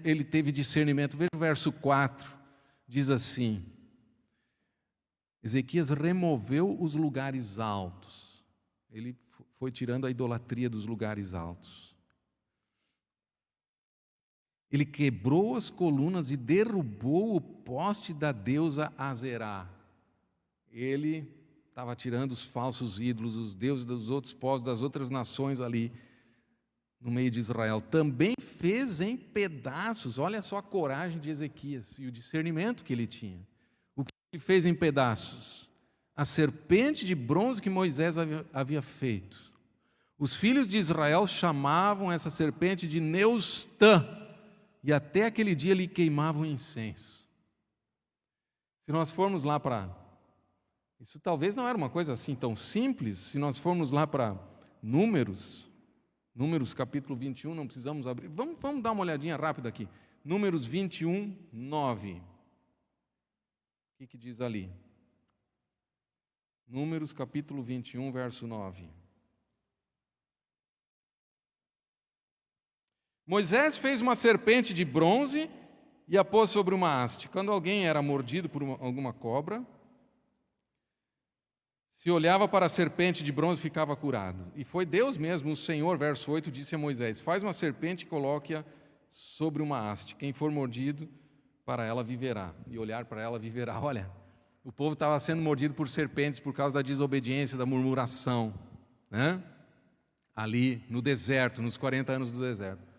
ele teve discernimento. Veja o verso 4, diz assim, Ezequias removeu os lugares altos, ele foi tirando a idolatria dos lugares altos. Ele quebrou as colunas e derrubou o poste da deusa Azerá. Ele estava tirando os falsos ídolos, os deuses dos outros povos, das outras nações ali no meio de Israel. Também fez em pedaços, olha só a coragem de Ezequias e o discernimento que ele tinha. O que ele fez em pedaços? A serpente de bronze que Moisés havia feito. Os filhos de Israel chamavam essa serpente de Neustã, e até aquele dia lhe queimavam incenso. Se nós formos lá para... Isso talvez não era uma coisa assim tão simples. Se nós formos lá para Números capítulo 21, não precisamos abrir. Vamos dar uma olhadinha rápida aqui. Números 21, 9. O que diz ali? Números capítulo 21, verso 9. Moisés fez uma serpente de bronze e a pôs sobre uma haste. Quando alguém era mordido por alguma cobra, se olhava para a serpente de bronze, ficava curado. E foi Deus mesmo, o Senhor, verso 8, disse a Moisés, faz uma serpente e coloque-a sobre uma haste. Quem for mordido, para ela viverá. E olhar para ela viverá. Olha, o povo estava sendo mordido por serpentes por causa da desobediência, da murmuração, né? Ali no deserto, nos 40 anos do deserto.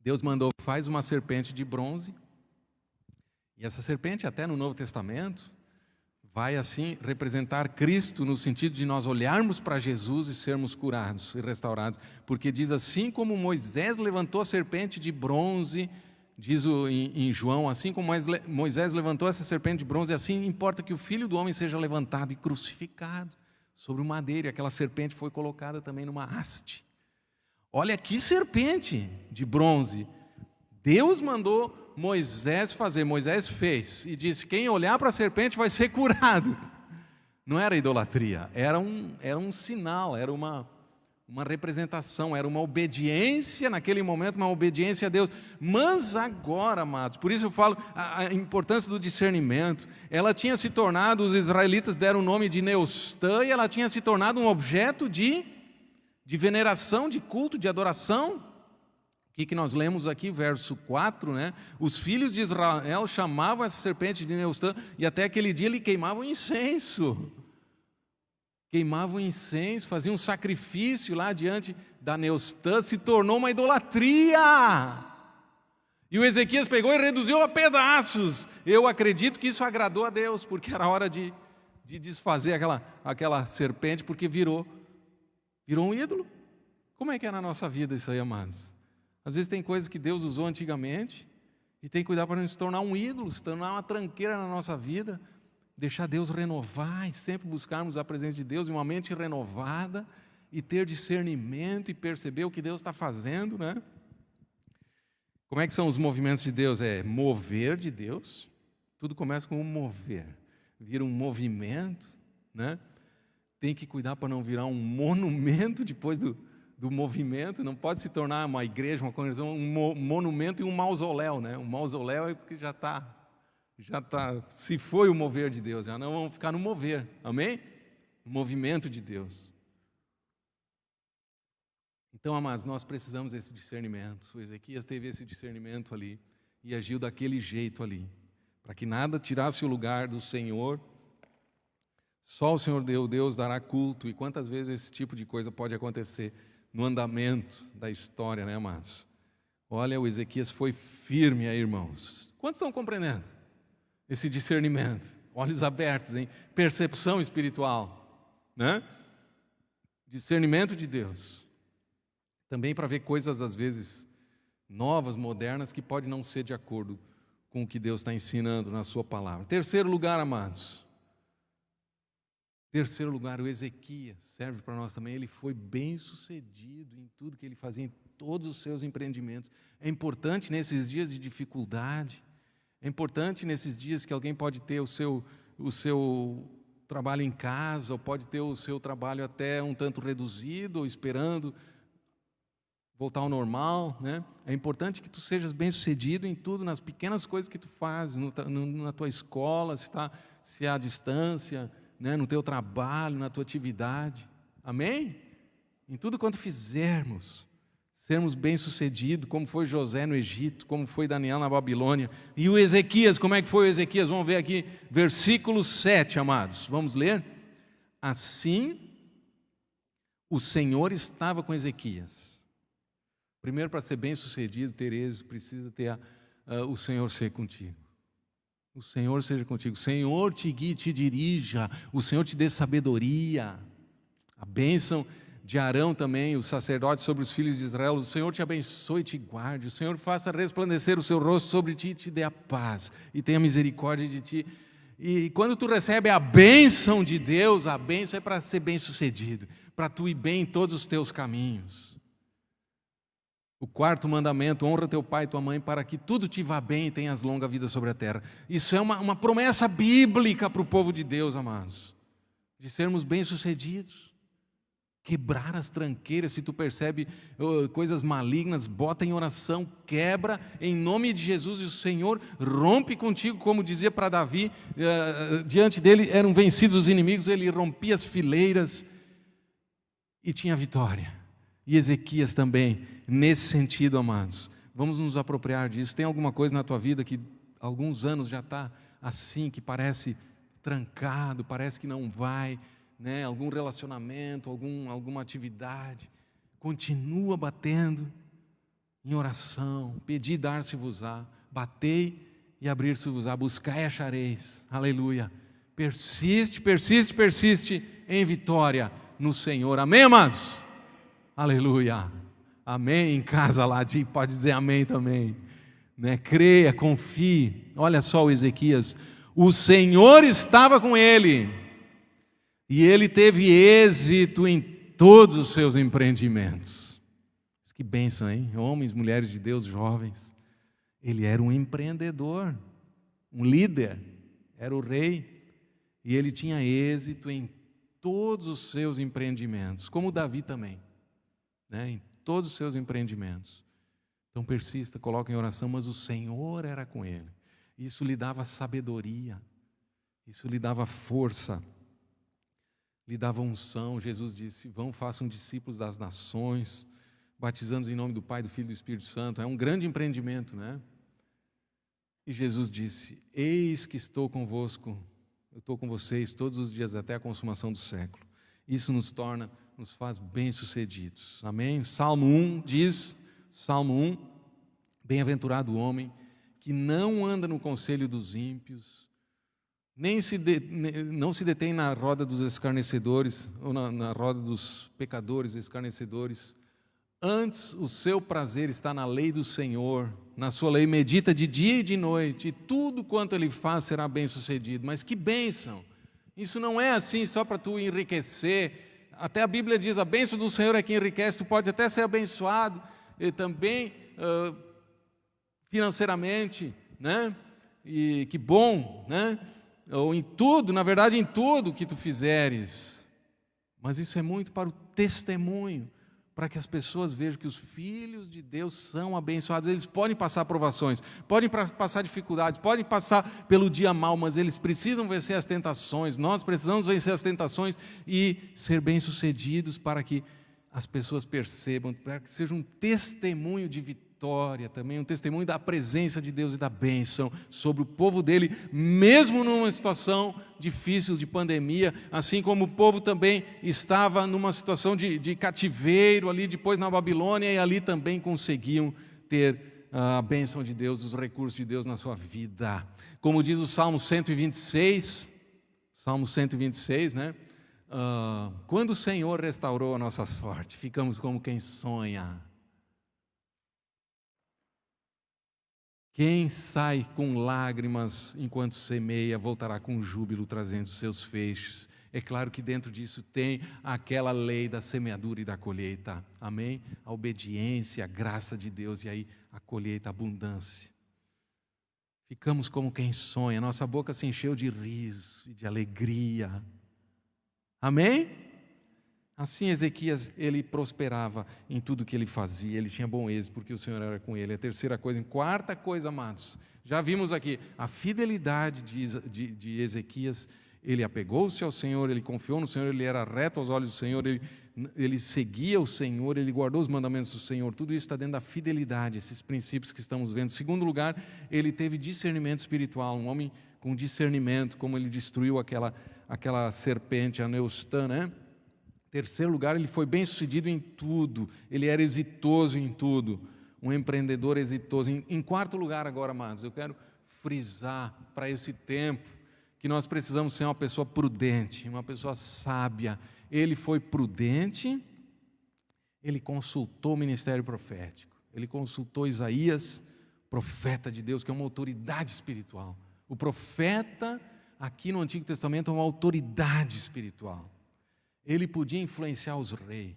Deus mandou, faz uma serpente de bronze, e essa serpente, até no Novo Testamento, vai assim representar Cristo, no sentido de nós olharmos para Jesus e sermos curados e restaurados, porque diz assim como Moisés levantou a serpente de bronze, diz em João, assim como Moisés levantou essa serpente de bronze, assim importa que o Filho do Homem seja levantado e crucificado sobre o madeiro, e aquela serpente foi colocada também numa haste. Olha que serpente de bronze, Deus mandou Moisés fazer, Moisés fez, e disse, quem olhar para a serpente vai ser curado. Não era idolatria, era um sinal, era uma representação, era uma obediência naquele momento, uma obediência a Deus. Mas agora, amados, por isso eu falo a importância do discernimento, ela tinha se tornado, os israelitas deram o nome de Neustã, e ela tinha se tornado um objeto de de veneração, de culto, de adoração. O que nós lemos aqui, verso 4, né? Os filhos de Israel chamavam essa serpente de Neustã, e até aquele dia lhe queimavam incenso. Queimavam incenso, faziam um sacrifício lá diante da Neustã, se tornou uma idolatria. E o Ezequias pegou e reduziu a pedaços. Eu acredito que isso agradou a Deus, porque era hora de desfazer aquela serpente, porque virou um ídolo. Como é que é na nossa vida isso aí, amados? Às vezes tem coisas que Deus usou antigamente e tem que cuidar para não se tornar um ídolo, se tornar uma tranqueira na nossa vida. Deixar Deus renovar e sempre buscarmos a presença de Deus em uma mente renovada e ter discernimento e perceber o que Deus está fazendo, né? Como é que são os movimentos de Deus? É mover de Deus. Tudo começa com um mover. Vira um movimento, né? Tem que cuidar para não virar um monumento depois do movimento. Não pode se tornar uma igreja, uma congregação, um monumento e um mausoléu, né? Um mausoléu é porque já está, se foi o mover de Deus, já não vamos ficar no mover, amém? O movimento de Deus. Então, amados, nós precisamos desse discernimento. O Ezequias teve esse discernimento ali e agiu daquele jeito ali, para que nada tirasse o lugar do Senhor. Só o Senhor Deus dará culto. E quantas vezes esse tipo de coisa pode acontecer no andamento da história, né, amados? Olha, o Ezequias foi firme aí, irmãos. Quantos estão compreendendo esse discernimento? Olhos abertos, hein? Percepção espiritual, né? Discernimento de Deus. Também para ver coisas, às vezes, novas, modernas, que podem não ser de acordo com o que Deus está ensinando na sua palavra. Terceiro lugar, amados. Terceiro lugar, o Ezequias serve para nós também. Ele foi bem sucedido em tudo que ele fazia, em todos os seus empreendimentos. É importante nesses dias de dificuldade, é importante nesses dias que alguém pode ter o seu trabalho em casa, ou pode ter o seu trabalho até um tanto reduzido, ou esperando voltar ao normal, né? É importante que tu sejas bem-sucedido em tudo, nas pequenas coisas que tu fazes, na tua escola, se é à distância, né? No teu trabalho, na tua atividade. Amém? Em tudo quanto fizermos, sermos bem-sucedidos, como foi José no Egito, como foi Daniel na Babilônia. E o Ezequias, como é que foi o Ezequias? Vamos ver aqui, versículo 7, amados. Vamos ler? Assim, o Senhor estava com Ezequias. Primeiro, para ser bem-sucedido, ter êxito, precisa ter o Senhor ser contigo. O Senhor seja contigo. O Senhor te guie, te dirija. O Senhor te dê sabedoria. A bênção de Arão também, o sacerdote sobre os filhos de Israel. O Senhor te abençoe e te guarde. O Senhor faça resplandecer o seu rosto sobre ti e te dê a paz. E tenha misericórdia de ti. E quando tu recebe a bênção de Deus, a bênção é para ser bem-sucedido. Para tu ir bem em todos os teus caminhos. O quarto mandamento, honra teu pai e tua mãe para que tudo te vá bem e tenhas longa vida sobre a terra. Isso é uma promessa bíblica para o povo de Deus, amados. De sermos bem-sucedidos. Quebrar as tranqueiras, se tu percebe coisas malignas, bota em oração, quebra em nome de Jesus e o Senhor rompe contigo, como dizia para Davi, diante dele eram vencidos os inimigos, ele rompia as fileiras e tinha vitória. E Ezequias também, nesse sentido, amados. Vamos nos apropriar disso. Tem alguma coisa na tua vida que há alguns anos já está assim, que parece trancado, parece que não vai, né? Algum relacionamento, alguma atividade. Continua batendo em oração. Pedi e dar-se-vos-á. Batei e abrir-se-vos-á. Buscai e achareis. Aleluia. Persiste, persiste, persiste em vitória no Senhor. Amém, amados? Aleluia, amém. Em casa lá, pode dizer amém também, né? Creia, confie. Olha só o Ezequias, o Senhor estava com ele, e ele teve êxito em todos os seus empreendimentos. Que bênção, hein? Homens, mulheres de Deus, jovens. Ele era um empreendedor, um líder, era o rei, e ele tinha êxito em todos os seus empreendimentos, como Davi também. Né, em todos os seus empreendimentos. Então persista, coloca em oração, mas o Senhor era com ele. Isso lhe dava sabedoria, isso lhe dava força. lhe dava unção. Jesus disse: vão, façam discípulos das nações, batizando-os em nome do Pai, do Filho e do Espírito Santo. É um grande empreendimento, né? E Jesus disse: eis que estou convosco, eu estou com vocês todos os dias até a consumação do século. Isso nos faz bem-sucedidos. Amém? Salmo 1 diz, Salmo 1, bem-aventurado o homem que não anda no conselho dos ímpios, não se detém na roda dos escarnecedores, ou na roda dos pecadores escarnecedores. Antes, o seu prazer está na lei do Senhor, na sua lei medita de dia e de noite, e tudo quanto ele faz será bem-sucedido. Mas que bênção! Isso não é assim só para tu enriquecer. Até a Bíblia diz: a bênção do Senhor é que enriquece. Tu pode até ser abençoado e também financeiramente, né? E que bom, né? Ou em tudo, na verdade em tudo que tu fizeres. Mas isso é muito para o testemunho, para que as pessoas vejam que os filhos de Deus são abençoados. Eles podem passar provações, podem passar dificuldades, podem passar pelo dia mau, mas eles precisam vencer as tentações. Nós precisamos vencer as tentações e ser bem-sucedidos, para que as pessoas percebam, para que seja um testemunho de vitória também, um testemunho da presença de Deus e da bênção sobre o povo dele, mesmo numa situação difícil de pandemia, assim como o povo também estava numa situação de cativeiro ali depois na Babilônia, e ali também conseguiam ter a bênção de Deus, os recursos de Deus na sua vida. Como diz o Salmo 126, né? Quando o Senhor restaurou a nossa sorte, ficamos como quem sonha. Quem sai com lágrimas enquanto semeia, voltará com júbilo trazendo seus feixes. É claro que dentro disso tem aquela lei da semeadura e da colheita. Amém? A obediência, a graça de Deus, e aí a colheita, a abundância. Ficamos como quem sonha, nossa boca se encheu de riso e de alegria. Amém? Assim Ezequias, ele prosperava em tudo que ele fazia, ele tinha bom êxito, porque o Senhor era com ele. A terceira coisa, quarta coisa, amados, já vimos aqui, a fidelidade de Ezequias. Ele apegou-se ao Senhor, ele confiou no Senhor, ele era reto aos olhos do Senhor, ele seguia o Senhor, ele guardou os mandamentos do Senhor. Tudo isso está dentro da fidelidade, esses princípios que estamos vendo. Em segundo lugar, ele teve discernimento espiritual, um homem com discernimento, como ele destruiu aquela serpente, a Neustã, né? Terceiro lugar, ele foi bem sucedido em tudo, ele era exitoso em tudo, um empreendedor exitoso. Em quarto lugar agora, amados, eu quero frisar para esse tempo que nós precisamos ser uma pessoa prudente, uma pessoa sábia. Ele foi prudente, ele consultou o ministério profético, ele consultou Isaías, profeta de Deus, que é uma autoridade espiritual. O profeta, aqui no Antigo Testamento, é uma autoridade espiritual. Ele podia influenciar os reis.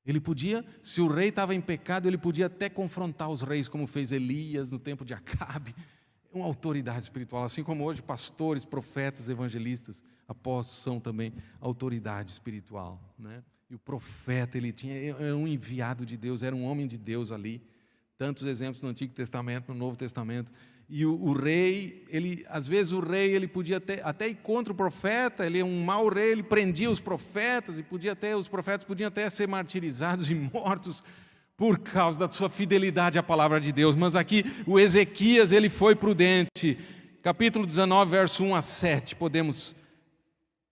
Ele podia, se o rei estava em pecado, ele podia até confrontar os reis, como fez Elias no tempo de Acabe. Uma autoridade espiritual, assim como hoje pastores, profetas, evangelistas, apóstolos são também autoridade espiritual, né? E o profeta, ele era um enviado de Deus, era um homem de Deus ali. Tantos exemplos no Antigo Testamento, no Novo Testamento. E o rei, às vezes o rei ele podia até ir contra o profeta, ele é um mau rei, ele prendia os profetas, e os profetas podiam até ser martirizados e mortos por causa da sua fidelidade à palavra de Deus. Mas aqui o Ezequias, ele foi prudente. Capítulo 19, verso 1 a 7, podemos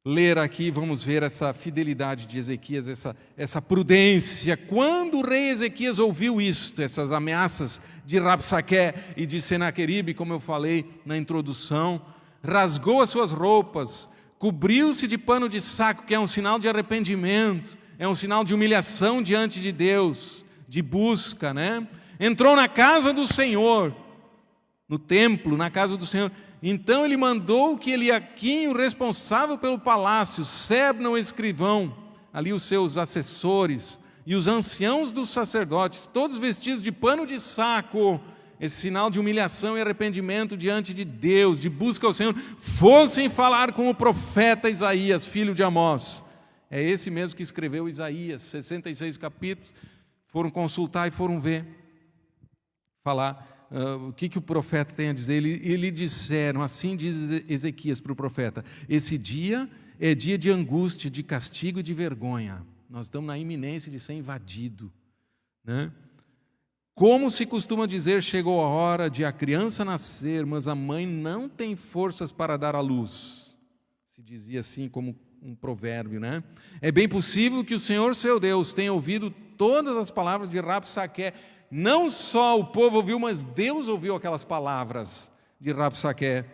ler aqui, vamos ver essa fidelidade de Ezequias, essa prudência. Quando o rei Ezequias ouviu isto, essas ameaças de Rabsaque e de Senaqueribe, como eu falei na introdução, rasgou as suas roupas, cobriu-se de pano de saco, que é um sinal de arrependimento, é um sinal de humilhação diante de Deus, de busca, né? Entrou na casa do Senhor, no templo, na casa do Senhor. Então ele mandou que Eliaquim, o responsável pelo palácio, Sebna, o escrivão, ali os seus assessores, e os anciãos dos sacerdotes, todos vestidos de pano de saco, esse sinal de humilhação e arrependimento diante de Deus, de busca ao Senhor, fossem falar com o profeta Isaías, filho de Amós. É esse mesmo que escreveu Isaías, 66 capítulos, foram consultar e foram ver, falar o que o profeta tem a dizer. Ele disseram, assim diz Ezequias para o profeta: esse dia é dia de angústia, de castigo e de vergonha. Nós estamos na iminência de ser invadido, né? Como se costuma dizer, chegou a hora de a criança nascer, mas a mãe não tem forças para dar à luz. Se dizia assim como um provérbio, né? É bem possível que o Senhor seu Deus tenha ouvido todas as palavras de Rabsaqué. Não só o povo ouviu, mas Deus ouviu aquelas palavras de Rabsaqué,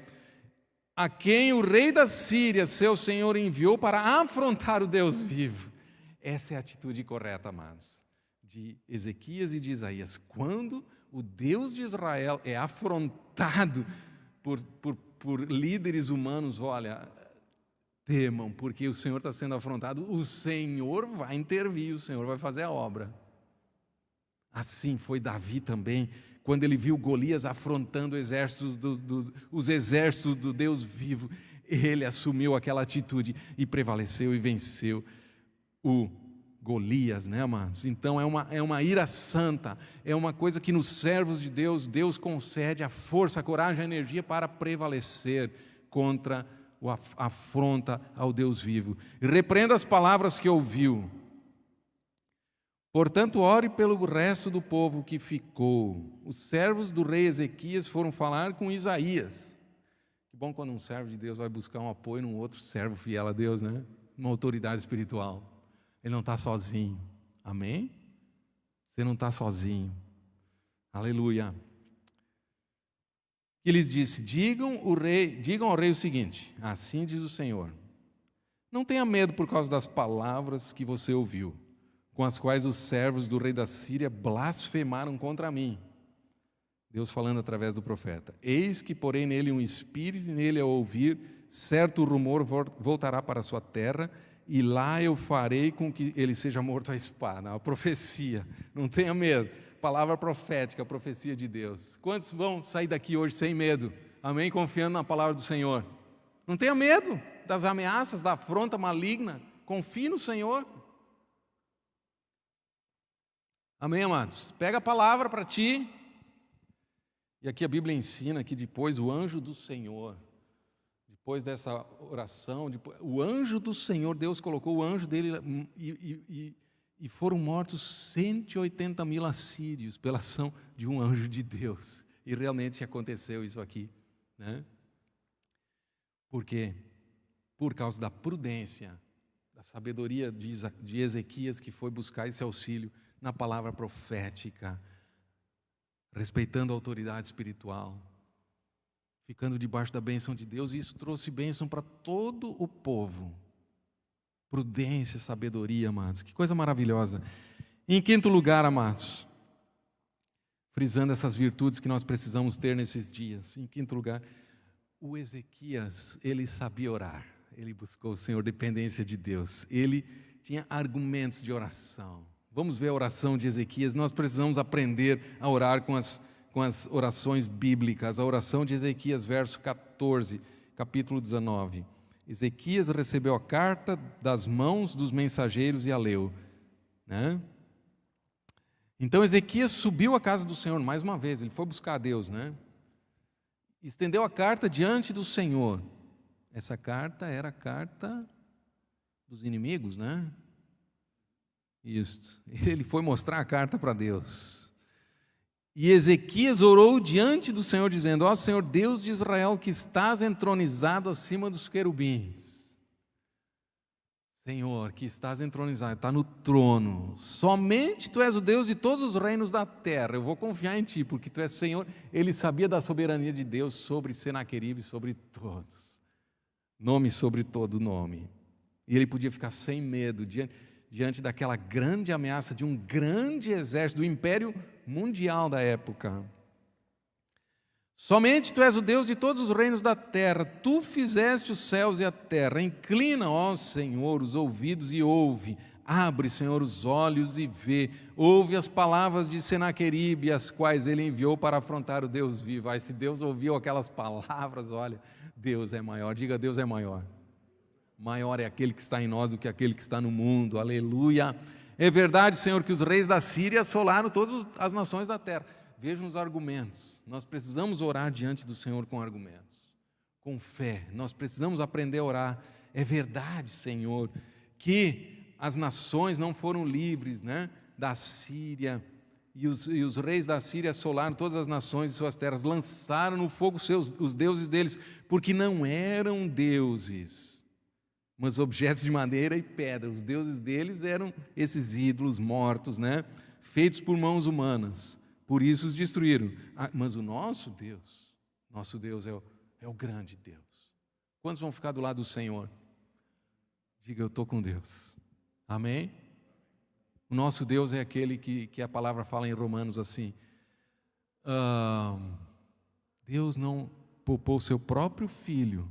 a quem o rei da Síria, seu senhor, enviou para afrontar o Deus vivo. Essa é a atitude correta, amados, de Ezequias e de Isaías. Quando o Deus de Israel é afrontado por líderes humanos, olha, temam, porque o Senhor está sendo afrontado, o Senhor vai intervir, o Senhor vai fazer a obra. Assim foi Davi também, quando ele viu Golias afrontando os exércitos do Deus vivo, ele assumiu aquela atitude e prevaleceu e venceu o Golias, né, amados? Então é uma ira santa, é uma coisa que nos servos de Deus, Deus concede a força, a coragem, a energia para prevalecer contra a afronta ao Deus vivo. Repreenda as palavras que ouviu. Portanto, ore pelo resto do povo que ficou. Os servos do rei Ezequias foram falar com Isaías. Que bom quando um servo de Deus vai buscar um apoio num outro servo fiel a Deus, né? Uma autoridade espiritual. Ele não está sozinho. Amém? Você não está sozinho. Aleluia. E lhes disse: digam ao rei o seguinte: assim diz o Senhor, não tenha medo por causa das palavras que você ouviu, com as quais os servos do rei da Síria blasfemaram contra mim. Deus falando através do profeta: eis que porém nele um espírito, e nele ao ouvir certo rumor voltará para a sua terra, e lá eu farei com que ele seja morto à espada. A profecia, não tenha medo, palavra profética, a profecia de Deus. Quantos vão sair daqui hoje sem medo? Amém? Confiando na palavra do Senhor. Não tenha medo das ameaças, da afronta maligna, confie no Senhor. Amém, amados? Pega a palavra para ti. E aqui a Bíblia ensina que depois o anjo do Senhor, depois dessa oração, o anjo do Senhor, Deus colocou o anjo dele e foram mortos 180 mil assírios pela ação de um anjo de Deus. E realmente aconteceu isso aqui, né? Por quê? Por causa da prudência, da sabedoria de Ezequias, que foi buscar esse auxílio na palavra profética, respeitando a autoridade espiritual, ficando debaixo da bênção de Deus, e isso trouxe bênção para todo o povo. Prudência, sabedoria, amados, que coisa maravilhosa. E em quinto lugar, amados, frisando essas virtudes que nós precisamos ter nesses dias, em quinto lugar, o Ezequias, ele sabia orar, ele buscou o Senhor, dependência de Deus, ele tinha argumentos de oração. Vamos ver a oração de Ezequias. Nós precisamos aprender a orar com as orações bíblicas. A oração de Ezequias, verso 14, capítulo 19. Ezequias recebeu a carta das mãos dos mensageiros e a leu, né? Então Ezequias subiu à casa do Senhor mais uma vez, ele foi buscar a Deus, né? Estendeu a carta diante do Senhor. Essa carta era a carta dos inimigos, né? Isso. Ele foi mostrar a carta para Deus. E Ezequias orou diante do Senhor, dizendo: ó Senhor Deus de Israel, que estás entronizado acima dos querubins. Senhor, que estás entronizado, está no trono. Somente Tu és o Deus de todos os reinos da terra. Eu vou confiar em Ti, porque Tu és Senhor. Ele sabia da soberania de Deus sobre Senaqueribe, sobre todos. Nome sobre todo nome. E ele podia ficar sem medo diante daquela grande ameaça de um grande exército, do império mundial da época. Somente Tu és o Deus de todos os reinos da terra, Tu fizeste os céus e a terra. Inclina, ó Senhor, os ouvidos e ouve. Abre, Senhor, os olhos e vê. Ouve as palavras de Senaqueribe, as quais ele enviou para afrontar o Deus vivo. Se Deus ouviu aquelas palavras, olha, Deus é maior. Diga: Deus é maior. Maior é aquele que está em nós do que aquele que está no mundo. Aleluia. É verdade, Senhor, que os reis da Síria assolaram todas as nações da terra. vejam os argumentos. Nós precisamos orar diante do Senhor com argumentos, com fé. Nós precisamos aprender a orar. É verdade, Senhor, que as nações não foram livres, né, da Síria, e os reis da Síria assolaram todas as nações de suas terras, lançaram no fogo os deuses deles, porque não eram deuses, mas objetos de madeira e pedra. Os deuses deles eram esses ídolos mortos, né, feitos por mãos humanas. Por isso os destruíram. Mas o nosso Deus é o grande Deus. Quantos vão ficar do lado do Senhor? Diga, eu estou com Deus. Amém? O nosso Deus é aquele que a palavra fala em Romanos assim: Deus não poupou seu próprio Filho,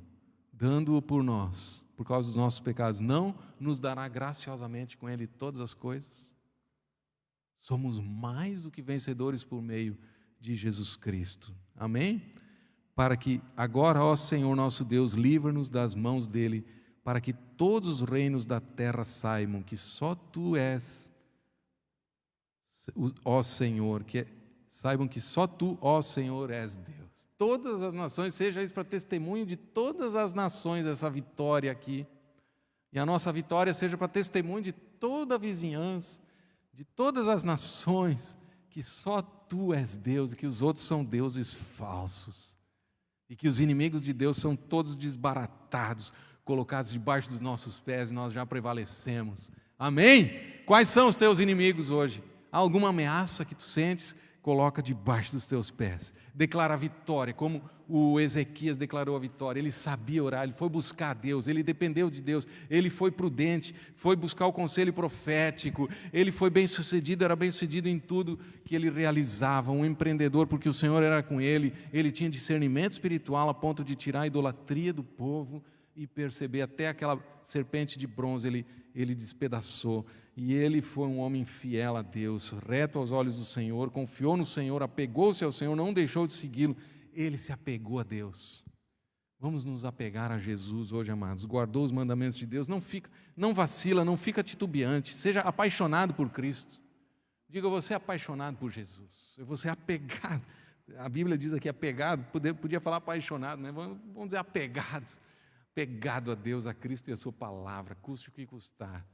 dando-o por nós, por causa dos nossos pecados, não nos dará graciosamente com Ele todas as coisas? Somos mais do que vencedores por meio de Jesus Cristo. Amém? Para que agora, ó Senhor nosso Deus, livra-nos das mãos dele, para que todos os reinos da terra saibam que só Tu és, ó Senhor, saibam que só Tu, ó Senhor, és Deus. Todas as nações, seja isso para testemunho de todas as nações, essa vitória aqui. E a nossa vitória seja para testemunho de toda a vizinhança, de todas as nações, que só Tu és Deus e que os outros são deuses falsos. E que os inimigos de Deus são todos desbaratados, colocados debaixo dos nossos pés, e nós já prevalecemos. Amém? Quais são os teus inimigos hoje? Há alguma ameaça que tu sentes? Coloca debaixo dos teus pés. Declara a vitória, como o Ezequias declarou a vitória. Ele sabia orar, ele foi buscar a Deus, ele dependeu de Deus, ele foi prudente, foi buscar o conselho profético, ele foi bem-sucedido, era bem-sucedido em tudo que ele realizava, um empreendedor, porque o Senhor era com ele, ele tinha discernimento espiritual a ponto de tirar a idolatria do povo e perceber até aquela serpente de bronze, ele despedaçou. E ele foi um homem fiel a Deus, reto aos olhos do Senhor, confiou no Senhor, apegou-se ao Senhor, não deixou de segui-lo. Ele se apegou a Deus. Vamos nos apegar a Jesus hoje, amados. Guardou os mandamentos de Deus, não vacila, não fica titubeante, seja apaixonado por Cristo. Diga, você é apaixonado por Jesus, você é apegado. A Bíblia diz aqui apegado, podia falar apaixonado, né? Vamos dizer apegado a Deus, a Cristo e a sua palavra, custe o que custar.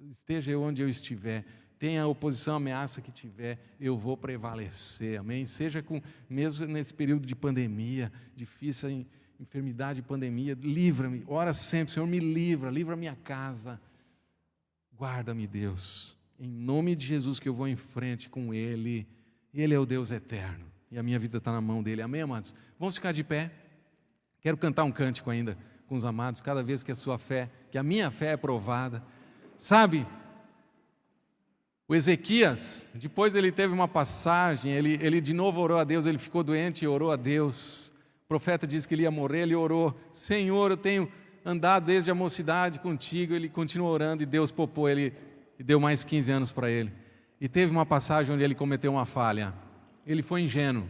Esteja eu onde eu estiver, tenha a oposição, a ameaça que tiver, eu vou prevalecer, amém? Seja mesmo nesse período de pandemia, difícil, enfermidade, pandemia, livra-me, ora sempre, Senhor, me livra a minha casa, guarda-me, Deus, em nome de Jesus, que eu vou em frente com Ele é o Deus eterno, e a minha vida está na mão dEle, amém, amados? Vamos ficar de pé, quero cantar um cântico ainda com os amados, cada vez que a minha fé é provada. Sabe, o Ezequias, depois ele teve uma passagem, ele de novo orou a Deus, ele ficou doente e orou a Deus. O profeta disse que ele ia morrer, ele orou: Senhor, eu tenho andado desde a mocidade contigo. Ele continuou orando e Deus poupou ele e deu mais 15 anos para ele. E teve uma passagem onde ele cometeu uma falha, ele foi ingênuo.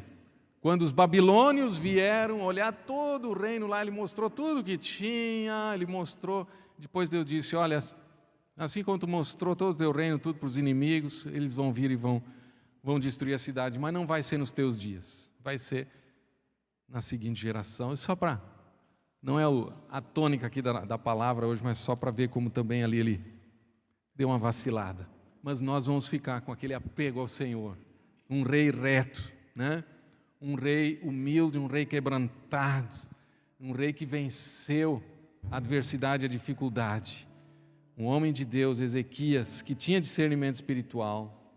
Quando os babilônios vieram olhar todo o reino lá, ele mostrou tudo o que tinha, depois Deus disse: olha, assim como tu mostrou todo o teu reino, tudo para os inimigos, eles vão vir e vão destruir a cidade, mas não vai ser nos teus dias, vai ser na seguinte geração. Isso só para, não é a tônica aqui da palavra hoje, mas só para ver como também ali ele deu uma vacilada. Mas nós vamos ficar com aquele apego ao Senhor, um rei reto, né? Um rei humilde, um rei quebrantado, um rei que venceu a adversidade e a dificuldade. Um homem de Deus, Ezequias, que tinha discernimento espiritual,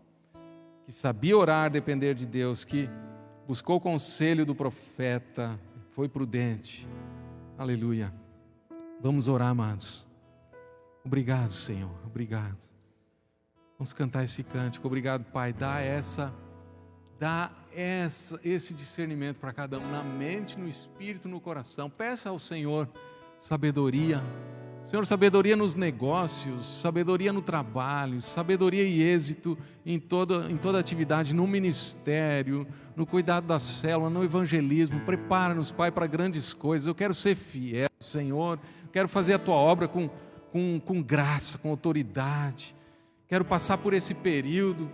que sabia orar, depender de Deus, que buscou o conselho do profeta, foi prudente. Aleluia. Vamos orar, amados. Obrigado, Senhor, obrigado. Vamos cantar esse cântico. Obrigado, Pai. Dá esse discernimento para cada um, na mente, no espírito, no coração. Peça ao Senhor sabedoria. Senhor, sabedoria nos negócios, sabedoria no trabalho, sabedoria e êxito em toda atividade, no ministério, no cuidado da célula, no evangelismo. Prepara-nos, Pai, para grandes coisas. Eu quero ser fiel, Senhor. Quero fazer a Tua obra com graça, com autoridade. Quero passar por esse período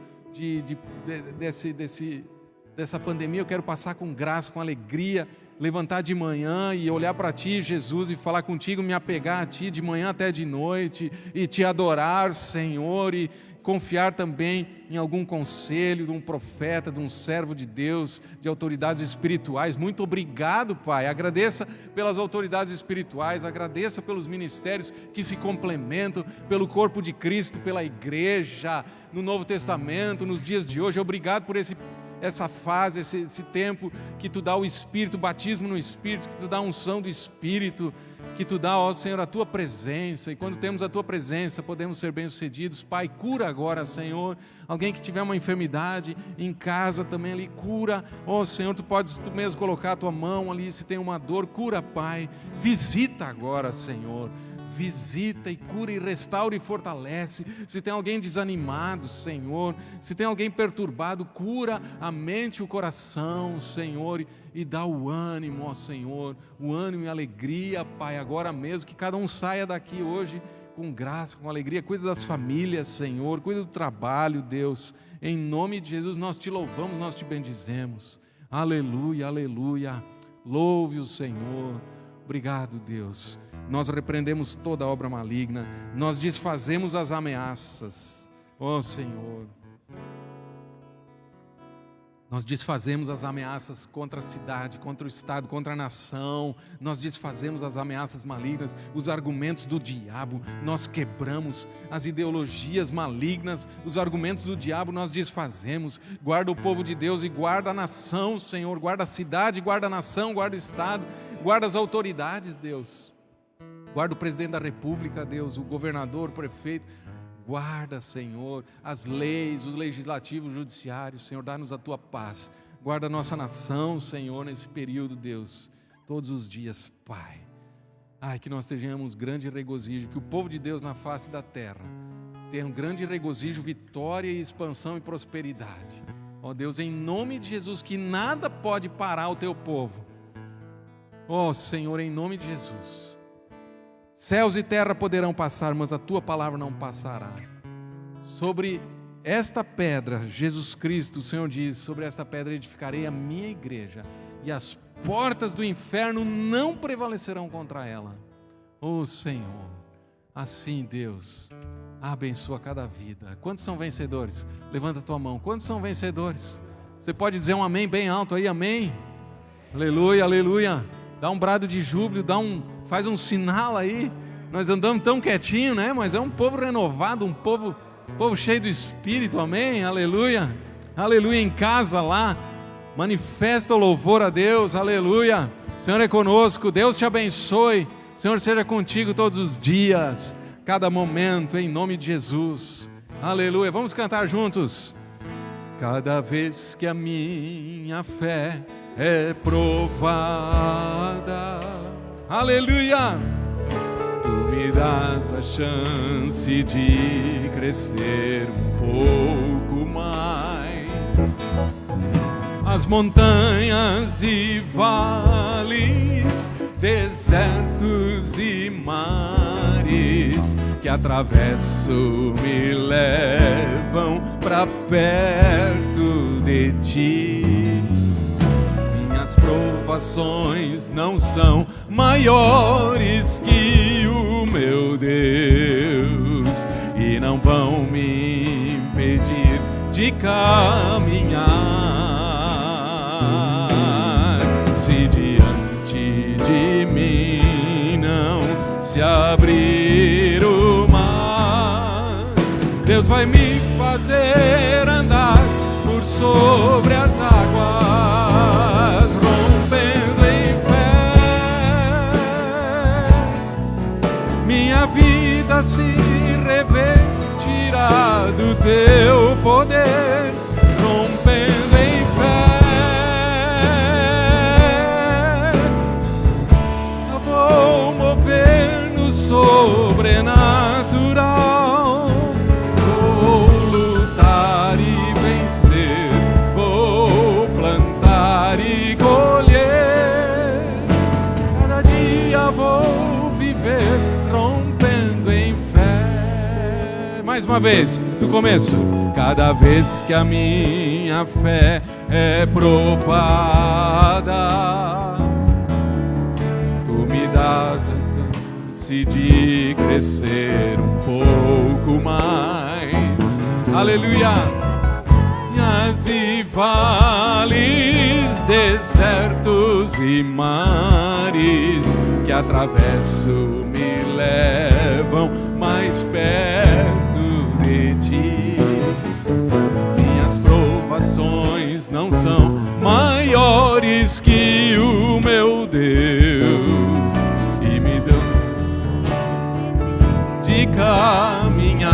dessa pandemia, eu quero passar com graça, com alegria, levantar de manhã e olhar para Ti, Jesus, e falar contigo, me apegar a Ti de manhã até de noite, e Te adorar, Senhor, e confiar também em algum conselho de um profeta, de um servo de Deus, de autoridades espirituais. Muito obrigado, Pai. Agradeça pelas autoridades espirituais, agradeça pelos ministérios que se complementam, pelo corpo de Cristo, pela igreja, no Novo Testamento, nos dias de hoje. Obrigado por essa fase, esse tempo que Tu dá o Espírito, o batismo no Espírito, que Tu dá a unção do Espírito, que Tu dá, ó Senhor, a Tua presença, e quando temos a Tua presença, podemos ser bem-sucedidos. Pai, cura agora, Senhor, alguém que tiver uma enfermidade em casa também ali, cura, ó Senhor, Tu mesmo colocar a Tua mão ali, se tem uma dor, cura, Pai, visita agora, Senhor, visita e cura e restaura e fortalece. Se tem alguém desanimado, Senhor, se tem alguém perturbado, cura a mente e o coração, Senhor, e dá o ânimo, ó Senhor, o ânimo e a alegria, Pai, agora mesmo, que cada um saia daqui hoje com graça, com alegria. Cuida das famílias, Senhor, cuida do trabalho, Deus, em nome de Jesus nós Te louvamos, nós Te bendizemos, aleluia, aleluia, louve o Senhor. Obrigado, Deus. Nós repreendemos toda obra maligna, nós desfazemos as ameaças, ó Senhor. Nós desfazemos as ameaças contra a cidade, contra o Estado, contra a nação. Nós desfazemos as ameaças malignas, os argumentos do diabo. Nós quebramos as ideologias malignas, os argumentos do diabo nós desfazemos. Guarda o povo de Deus e guarda a nação, Senhor. Guarda a cidade, guarda a nação, guarda o Estado, guarda as autoridades, Deus. Guarda o presidente da República, Deus, o governador, o prefeito. Guarda, Senhor, as leis, o legislativo, o judiciário, Senhor, dá-nos a Tua paz. Guarda a nossa nação, Senhor, nesse período, Deus, todos os dias, Pai. Ai, que nós tenhamos grande regozijo, que o povo de Deus na face da terra tenha um grande regozijo, vitória e expansão e prosperidade. Ó Deus, em nome de Jesus, que nada pode parar o Teu povo. Ó Senhor, em nome de Jesus. Céus e terra poderão passar, mas a Tua palavra não passará. Sobre esta pedra, Jesus Cristo, o Senhor diz, sobre esta pedra edificarei a minha igreja, e as portas do inferno não prevalecerão contra ela. Ó Senhor, assim Deus, abençoa cada vida. Quantos são vencedores? Levanta a tua mão. Quantos são vencedores? Você pode dizer um amém bem alto aí, amém? Aleluia, aleluia. Dá um brado de júbilo, faz um sinal aí. Nós andamos tão quietinho, né? Mas é um povo renovado, um povo cheio do Espírito, amém? Aleluia, aleluia. Em casa lá, manifesta o louvor a Deus, aleluia. O Senhor é conosco, Deus te abençoe. O Senhor seja contigo todos os dias, cada momento, em nome de Jesus, aleluia. Vamos cantar juntos. Cada vez que a minha fé é provada, aleluia, Tu me dás a chance de crescer um pouco mais. As montanhas e vales, desertos e mares que atravesso me levam para perto de Ti. Minhas provações não são maiores que o meu Deus e não vão me impedir de caminhar. Se diante de mim não se abrir o mar, Deus vai me fazer andar por sobre as águas, rompendo em fé. Minha vida se revestirá do Teu poder, rompendo em fé. Eu vou mover no sobrenatural, vou lutar e vencer, vou plantar e colher. Cada dia vou viver rompendo em fé. Mais uma vez, do começo. Cada vez que a minha minha fé é provada. Tu me dás a chance de crescer um pouco mais. Aleluia! E vales, desertos e mares que atravesso me levam mais perto de ti. Minhas provações não são maiores que o meu Deus e me dão de caminhar.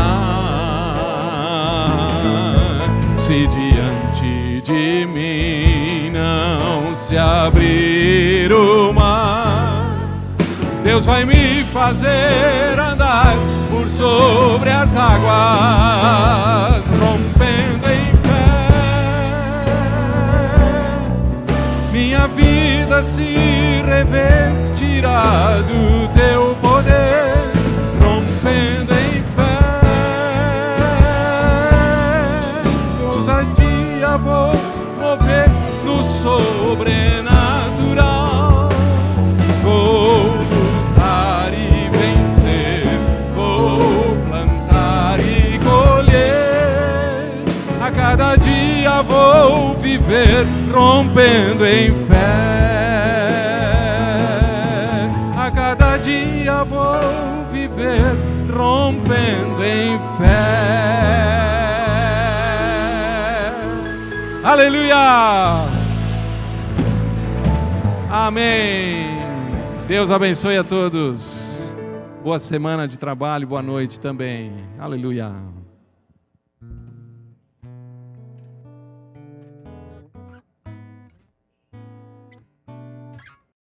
Se diante de mim não se abrir o mar, Deus vai me fazer andar por sobre as águas, rompendo em fé. Minha vida se revestirá do teu poder, rompendo em fé. Ousadia vou mover no sobrenatural. Vou lutar e vencer, vou plantar e colher. A cada dia vou viver rompendo em fé. A cada dia vou viver rompendo em fé. Aleluia! Amém. Deus abençoe a todos. Boa semana de trabalho, boa noite também. Aleluia.